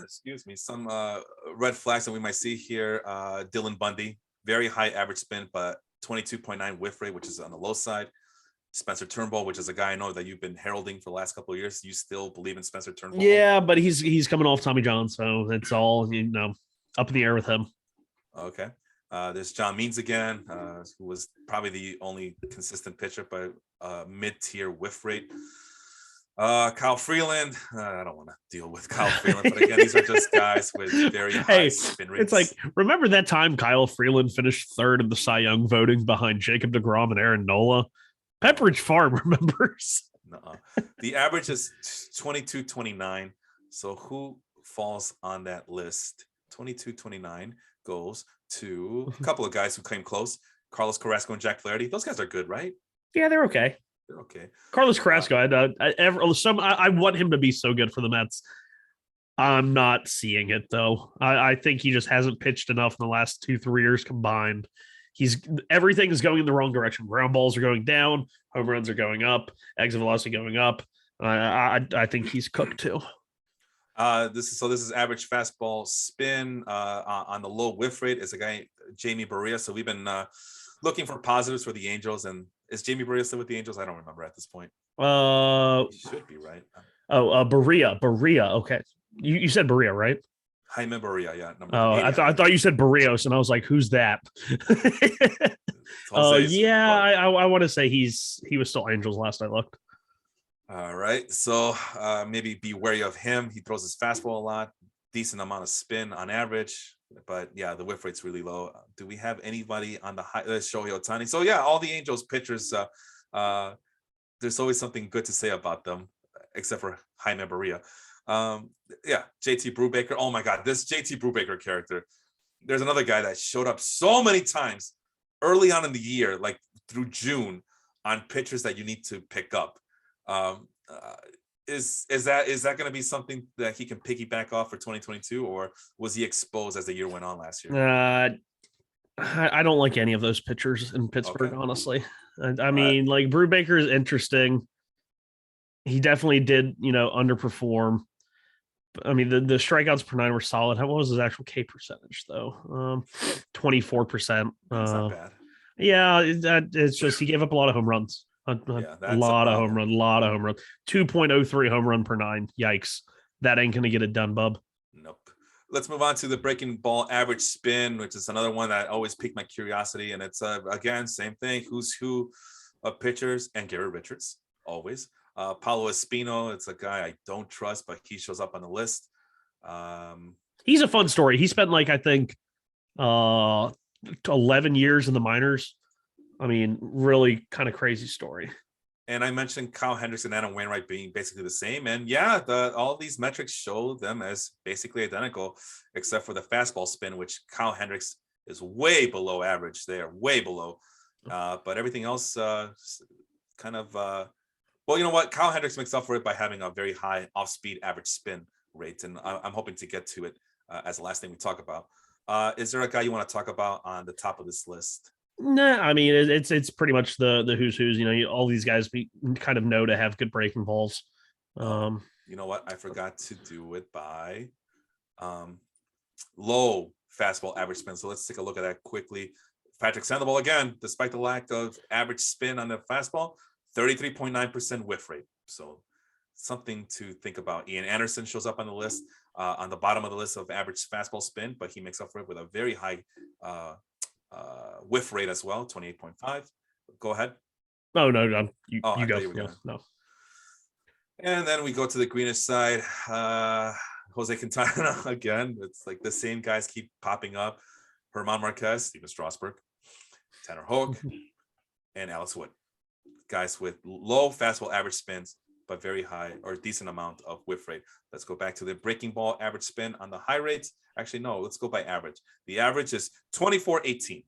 [SPEAKER 1] Excuse me. Some red flags that we might see here. Dylan Bundy, very high average spin, but 22.9 whiff rate, which is on the low side. Spencer Turnbull, which is a guy I know that you've been heralding for the last couple of years. You still believe in Spencer Turnbull?
[SPEAKER 2] Yeah, but he's coming off Tommy John, so it's all up in the air with him.
[SPEAKER 1] Okay. There's John Means again, who was probably the only consistent pitcher, but mid-tier whiff rate. Kyle Freeland. I don't want to deal with Kyle Freeland, but again, these are just guys with very high spin rates.
[SPEAKER 2] It's like, remember that time Kyle Freeland finished third in the Cy Young voting behind Jacob deGrom and Aaron Nola? Pepperidge Farm remembers.
[SPEAKER 1] Nuh-uh. The average is 22-29. So who falls on that list? 22-29 goes to a couple of guys who came close. Carlos Carrasco and Jack Flaherty. Those guys are good, right?
[SPEAKER 2] Yeah, they're okay.
[SPEAKER 1] They're okay.
[SPEAKER 2] Carlos Carrasco, I want him to be so good for the Mets. I'm not seeing it though. I think he just hasn't pitched enough in the last 2-3 years combined. Everything is going in the wrong direction. Ground balls are going down, home runs are going up, exit velocity going up. I think he's cooked too.
[SPEAKER 1] This is average fastball spin on the low whiff rate is a guy, Jamie Berrios. So we've been looking for positives for the Angels. And is Jamie Berrios still with the Angels? I don't remember at this point. He should be, right?
[SPEAKER 2] Barria. Okay. You said Barria, right?
[SPEAKER 1] Jaime Barria, yeah.
[SPEAKER 2] I thought you said Berrios, and I was like, who's that? I want to say he was still Angels last I looked.
[SPEAKER 1] All right, so maybe be wary of him. He throws his fastball a lot, decent amount of spin on average, but yeah, the whiff rate's really low. Do we have anybody on the high? Shohei Ohtani. So yeah, all the Angels pitchers. There's always something good to say about them, except for Jaime Barria. JT Brubaker. Oh my God, this JT Brubaker character. There's another guy that showed up so many times early on in the year, like through June, on pitchers that you need to pick up. Is that going to be something that he can piggyback off for 2022, or was he exposed as the year went on last year?
[SPEAKER 2] I don't like any of those pitchers in Pittsburgh, honestly. I mean, like Brubaker is interesting. He definitely did, underperform. I mean, the strikeouts per 9 were solid. What was his actual K percentage though? 24%.
[SPEAKER 1] That's not bad.
[SPEAKER 2] Yeah, it's just he gave up a lot of home runs. A lot of home runs. 2.03 home run per 9. Yikes. That ain't gonna get it done, bub.
[SPEAKER 1] Nope. Let's move on to the breaking ball average spin, which is another one that always piqued my curiosity. And it's again, same thing. Who's who of pitchers, and Gary Richards, always. Paulo Espino, it's a guy I don't trust, but he shows up on the list.
[SPEAKER 2] He's a fun story. He spent I think 11 years in the minors. I mean, really kind of crazy story.
[SPEAKER 1] And I mentioned Kyle Hendricks and Adam Wainwright being basically the same. And yeah, all these metrics show them as basically identical, except for the fastball spin, which Kyle Hendricks is way below average there, way below. But everything else kind of, well, you know what? Kyle Hendricks makes up for it by having a very high off-speed average spin rate. And I'm hoping to get to it as the last thing we talk about. Is there a guy you want to talk about on the top of this list?
[SPEAKER 2] Nah, I mean it's pretty much the who's. All these guys we kind of know to have good breaking balls.
[SPEAKER 1] You know what? I forgot to do it by low fastball average spin. So let's take a look at that quickly. Patrick Sandoval again, despite the lack of average spin on the fastball, 33.9% whiff rate. So something to think about. Ian Anderson shows up on the list, on the bottom of the list of average fastball spin, but he makes up for it with a very high whiff rate as well, 28.5. Go ahead.
[SPEAKER 2] Oh no, you go. No.
[SPEAKER 1] And then we go to the greenish side. Jose Quintana again. It's like the same guys keep popping up. Herman Marquez, Steven Strasburg, Tanner Hogue, and Alex Wood. Guys with low fastball average spins, but very high or decent amount of whiff rate. Let's go back to the breaking ball average spin on the high rates. Actually, no, let's go by average. The average is 2418.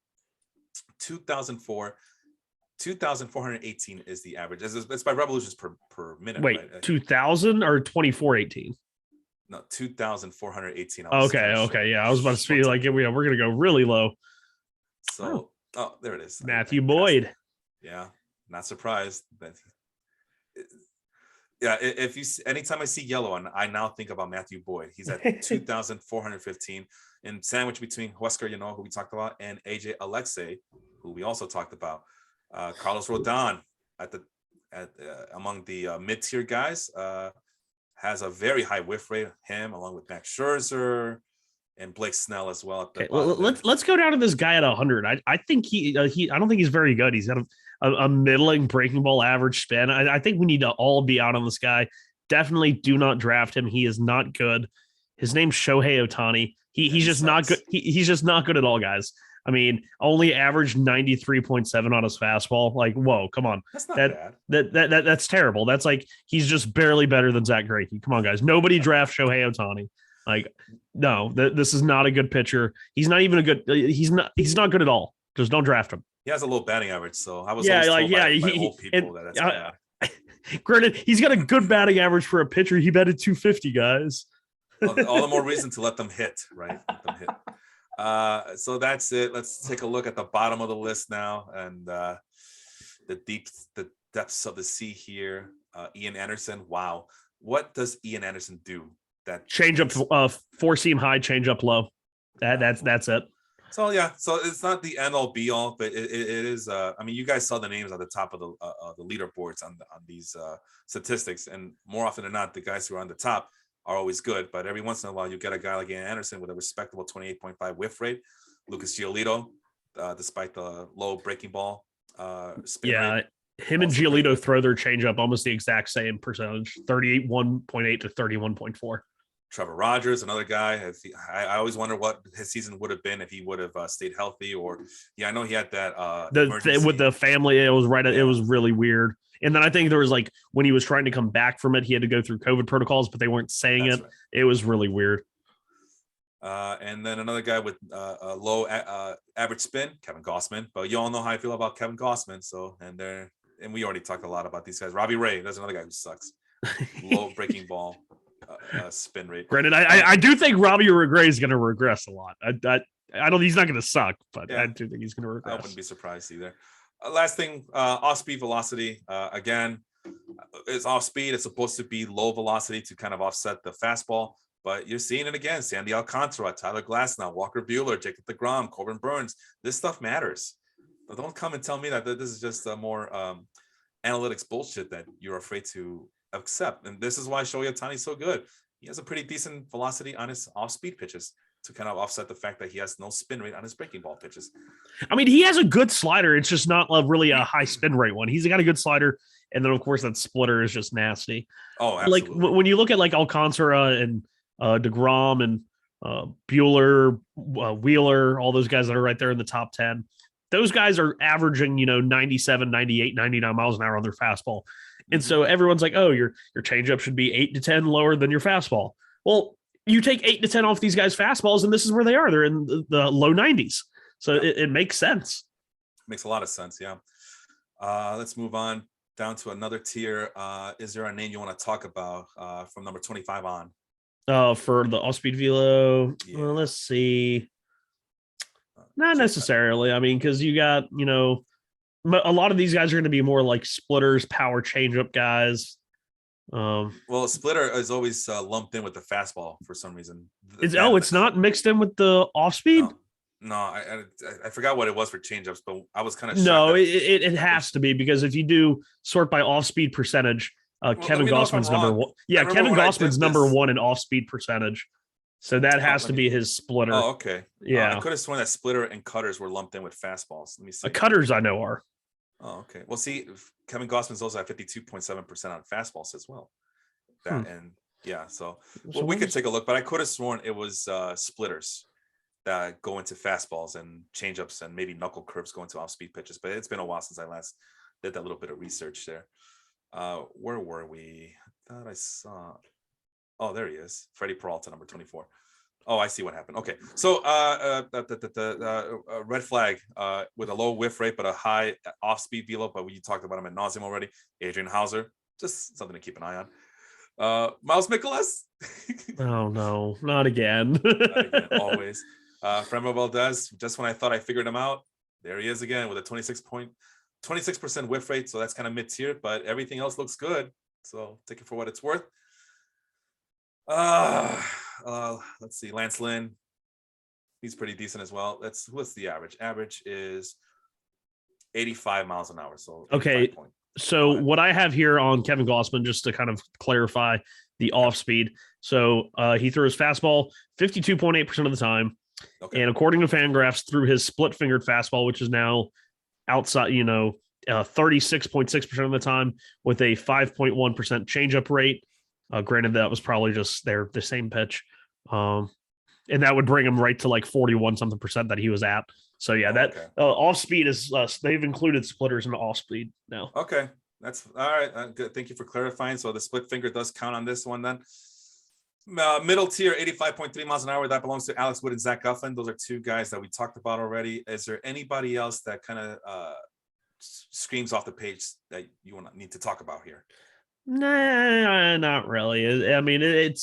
[SPEAKER 1] 2,418 is the average. It's by revolutions per minute.
[SPEAKER 2] Wait,
[SPEAKER 1] right?
[SPEAKER 2] 2,000 or 2418?
[SPEAKER 1] No, 2,418.
[SPEAKER 2] Okay. Yeah, I was about to be like, we're going to go really low.
[SPEAKER 1] So, there it is.
[SPEAKER 2] Matthew Boyd.
[SPEAKER 1] Yeah, not surprised. But yeah, if you anytime I see yellow, and I now think about Matthew Boyd, he's at 2,415 in sandwich between Huescar Yanoa, who we talked about, and AJ Alexei, who we also talked about. Carlos Rodon among the mid-tier guys has a very high whiff rate. Him along with Max Scherzer, and Blake Snell as well. At the
[SPEAKER 2] Okay, let's go down to this guy at 100. I think he I don't think he's very good. He's got a middling breaking ball average spin. I think we need to all be out on this guy. Definitely do not draft him. He is not good. His name's Shohei Ohtani. He's just not good. He's just not good at all, guys. I mean, only averaged 93.7 on his fastball. Like, whoa, come on.
[SPEAKER 1] That's not bad.
[SPEAKER 2] That's terrible. That's like he's just barely better than Zach Greinke. Come on, guys. Nobody draft Shohei Ohtani. Like, no, this is not a good pitcher. He's not even a good. He's not good at all. Just don't draft him.
[SPEAKER 1] He has a low batting average, so I was
[SPEAKER 2] by
[SPEAKER 1] old people that's bad.
[SPEAKER 2] Granted, he's got a good batting average for a pitcher. He batted 250, guys.
[SPEAKER 1] All the more reason to let them hit, right? Let them hit. So that's it. Let's take a look at the bottom of the list now, and the depths of the sea here. Ian Anderson. Wow, what does Ian Anderson do? That
[SPEAKER 2] change up, four seam high, change up low. That's it.
[SPEAKER 1] So yeah, so it's not the end all be all, but it is. I mean, you guys saw the names on the top of the leaderboards on these statistics, and more often than not, the guys who are on the top are always good. But every once in a while, you get a guy like Ian Anderson with a respectable 28.5 whiff rate. Lucas Giolito, despite the low breaking ball spin rate.
[SPEAKER 2] Him and Giolito throw their changeup almost the exact same percentage, 31.8 to 31.4.
[SPEAKER 1] Trevor Rogers, another guy. I always wonder what his season would have been if he would have stayed healthy. Or I know he had that
[SPEAKER 2] with the family. It was right. Yeah. It was really weird. And then I think there was like when he was trying to come back from it, he had to go through COVID protocols, but they weren't saying it. Right. It was really weird.
[SPEAKER 1] And then another guy with a low average spin, Kevin Gossman. But you all know how I feel about Kevin Gossman. So and we already talked a lot about these guys. Robbie Ray, that's another guy who sucks. Low breaking ball. Spin rate.
[SPEAKER 2] Granted, I do think Robbie Ray is going to regress a lot. I don't. He's not going to suck, but I do think he's going to regress.
[SPEAKER 1] I wouldn't be surprised either. Last thing, off speed velocity. Again, it's off speed. It's supposed to be low velocity to kind of offset the fastball, but you're seeing it again. Sandy Alcantara, Tyler Glasnow, Walker Buehler, Jacob deGrom, Corbin Burns. This stuff matters. But don't come and tell me that this is just a more analytics bullshit that you're afraid to accept. And this is why Shohei Ohtani is so good. He has a pretty decent velocity on his off-speed pitches to kind of offset the fact that he has no spin rate on his breaking ball pitches.
[SPEAKER 2] I mean, he has a good slider. It's just not really a high spin rate one. He's got a good slider. And then, of course, that splitter is just nasty.
[SPEAKER 1] Oh, absolutely.
[SPEAKER 2] Like when you look at like Alcantara and deGrom and Buehler, Wheeler, all those guys that are right there in the top 10, those guys are averaging, 97, 98, 99 miles an hour on their fastball. And so everyone's like, oh, your changeup should be 8 to 10 lower than your fastball. Well, you take 8 to 10 off these guys' fastballs, and this is where they are. They're in the low 90s. So it makes sense.
[SPEAKER 1] Makes a lot of sense, yeah. Let's move on down to another tier. Is there a name you want to talk about from number 25 on?
[SPEAKER 2] For the off-speed velo, well, let's see. Not necessarily. I mean, because you got, a lot of these guys are going to be more like splitters, power changeup guys.
[SPEAKER 1] Well, a splitter is always lumped in with the fastball for some reason.
[SPEAKER 2] It's not mixed in with the off speed.
[SPEAKER 1] No, I forgot what it was for changeups, but I was kind of
[SPEAKER 2] no. It has to be because if you do sort by off speed percentage, Kevin Gossman's number one. Yeah, Kevin Gossman's number one in off speed percentage. So that has to be his splitter.
[SPEAKER 1] Oh, okay.
[SPEAKER 2] Yeah,
[SPEAKER 1] I could have sworn that splitter and cutters were lumped in with fastballs. Let me see.
[SPEAKER 2] Cutters I know are.
[SPEAKER 1] Oh, okay. Well, see, Kevin Gossman's also at 52.7% on fastballs as well. And yeah, so we could take a look, but I could have sworn it was splitters that go into fastballs and changeups and maybe knuckle curves go into off-speed pitches. But it's been a while since I last did that little bit of research there. Where were we? I thought I saw. Oh, there he is, Freddie Peralta, number 24. Oh, I see what happened. Okay, so red flag with a low whiff rate but a high off-speed velo, but we talked about him ad nauseum already. Adrian Hauser, just something to keep an eye on. Miles Mikolas.
[SPEAKER 2] Oh no, not again.
[SPEAKER 1] Not again, always. Franberg Valdez, just when I thought I figured him out, there he is again with a 26% whiff rate, so that's kind of mid-tier, but everything else looks good. So take it for what it's worth. Let's see, Lance Lynn, he's pretty decent as well. What's the average? Average is 85 miles an hour. So
[SPEAKER 2] okay, So what I have here on Kevin Gossman, just to kind of clarify the off speed. So he threw his fastball 52.8% of the time.
[SPEAKER 1] Okay.
[SPEAKER 2] And according to Fangraphs, threw his split fingered fastball, which is now outside, 36.6% of the time with a 5.1% changeup rate. Granted, that was probably just the same pitch. And that would bring him right to like 41 something percent that he was at. So yeah, off speed is they've included splitters in the off speed now.
[SPEAKER 1] Okay, that's all right. Good. Thank you for clarifying. So the split finger does count on this one then. Middle tier, 85.3 miles an hour. That belongs to Alex Wood and Zach Guffin. Those are two guys that we talked about already. Is there anybody else that kind of screams off the page that you need to talk about here?
[SPEAKER 2] Nah, not really. I mean,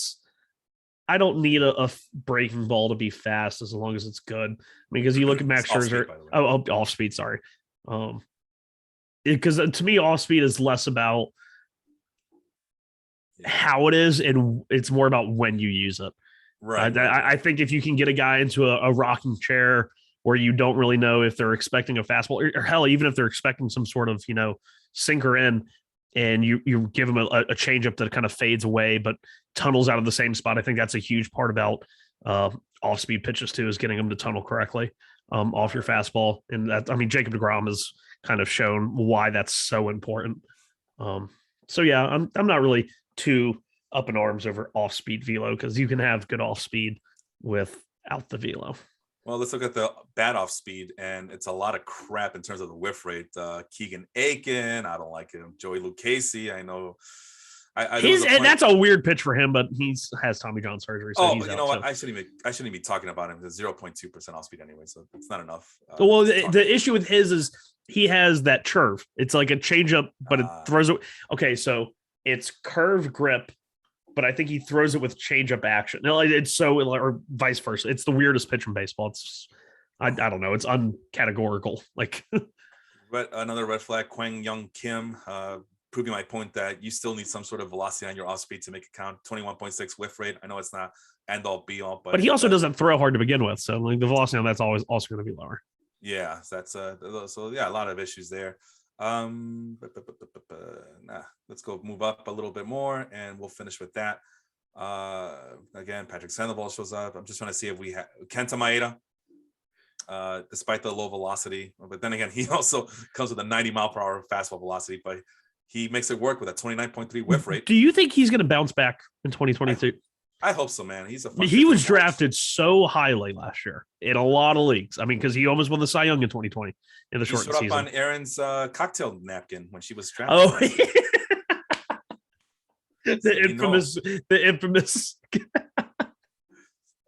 [SPEAKER 2] I don't need a breaking ball to be fast as long as it's good. Because you look at Max Scherzer. Off speed. Sorry. Because to me, off speed is less about how it is, and it's more about when you use it.
[SPEAKER 1] Right.
[SPEAKER 2] I think if you can get a guy into a rocking chair where you don't really know if they're expecting a fastball, or hell, even if they're expecting some sort of sinker in, and you give them a changeup that kind of fades away but tunnels out of the same spot. I think that's a huge part about off-speed pitches too, is getting them to tunnel correctly off your fastball. And Jacob deGrom has kind of shown why that's so important. So yeah, I'm not really too up in arms over off-speed velo, because you can have good off-speed without the velo.
[SPEAKER 1] Well, let's look at the bad off speed, and it's a lot of crap in terms of the whiff rate. Keegan Aiken, I don't like him. Joey Lucchesi, I know.
[SPEAKER 2] And that's a weird pitch for him, but he has Tommy John surgery. So
[SPEAKER 1] you know what? I shouldn't even be talking about him. It's 0.2% off speed anyway, so it's not enough.
[SPEAKER 2] Well, the issue with his is he has that curve. It's like a changeup, but it throws it. Okay, so it's curve grip, but I think he throws it with changeup action. No, it's or vice versa. It's the weirdest pitch in baseball. It's I don't know. It's uncategorical.
[SPEAKER 1] But another red flag, Kwang Young Kim, proving my point that you still need some sort of velocity on your off speed to make it count. 21.6 whiff rate. I know it's not end all be all, but
[SPEAKER 2] he also doesn't throw hard to begin with. So the velocity on that's always also going to be lower.
[SPEAKER 1] Yeah, that's so yeah, a lot of issues there. Let's go move up a little bit more and we'll finish with that. Again, Patrick Sandoval shows up. I'm just trying to see if we have Kenta Maeda, despite the low velocity, but then again, he also comes with a 90-mile-per-hour fastball velocity, but he makes it work with a 29.3 whiff rate.
[SPEAKER 2] Do you think he's going to bounce back in 2023?
[SPEAKER 1] I hope so, man.
[SPEAKER 2] He was drafted so highly last year in a lot of leagues. Because he almost won the Cy Young in 2020 in the short season.
[SPEAKER 1] He showed up on Erin's cocktail napkin when she was drafted.
[SPEAKER 2] Oh, the infamous.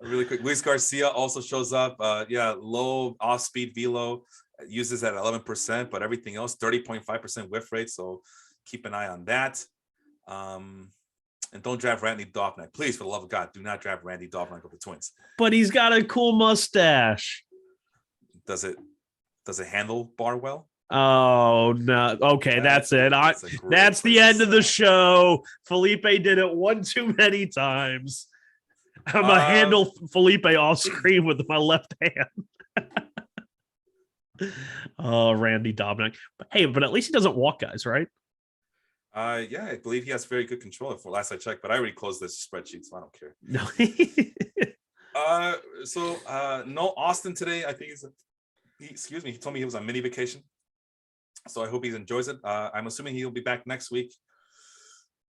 [SPEAKER 1] Really quick, Luis Garcia also shows up. Low off-speed velo, uses at 11%, but everything else 30.5% whiff rate. So keep an eye on that. And don't draft Randy Dobnak. Please, for the love of God, do not draft Randy Dobnak with the Twins.
[SPEAKER 2] But he's got a cool mustache.
[SPEAKER 1] Does it handle bar well?
[SPEAKER 2] Oh, no. Okay, that's it. That's the end of the show. Felipe did it one too many times. I'm going to handle Felipe off screen with my left hand. Randy Dobnak. But at least he doesn't walk guys, right?
[SPEAKER 1] Yeah, I believe he has very good control for last I checked, but I already closed this spreadsheet, so I don't care.
[SPEAKER 2] No.
[SPEAKER 1] No Austin today. I think he told me he was on mini vacation. So I hope he enjoys it. I'm assuming he'll be back next week.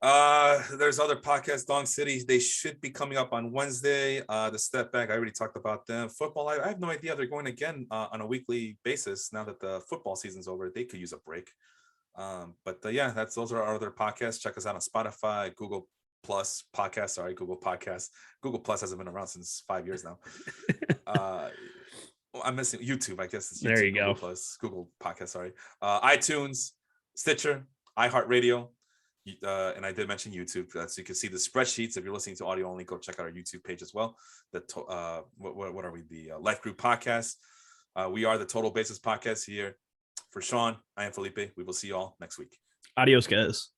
[SPEAKER 1] There's other podcasts, Dong City. They should be coming up on Wednesday. The Step Back, I already talked about them. Football, I have no idea. They're going again on a weekly basis now that the football season's over. They could use a break. Those are our other podcasts. Check us out on Spotify, Google Plus podcast. Sorry, Google Podcasts. Google Plus hasn't been around since 5 years now. I'm missing YouTube. I guess it's YouTube,
[SPEAKER 2] there you
[SPEAKER 1] Google
[SPEAKER 2] go.
[SPEAKER 1] Plus, Google Podcast. Sorry, iTunes, Stitcher, iHeartRadio, and I did mention YouTube, so you can see the spreadsheets. If you're listening to audio only, go check out our YouTube page as well. What are we? The Life Group Podcast. We are the Total Basis Podcast here. For Sean, I am Felipe. We will see you all next week.
[SPEAKER 2] Adios, guys.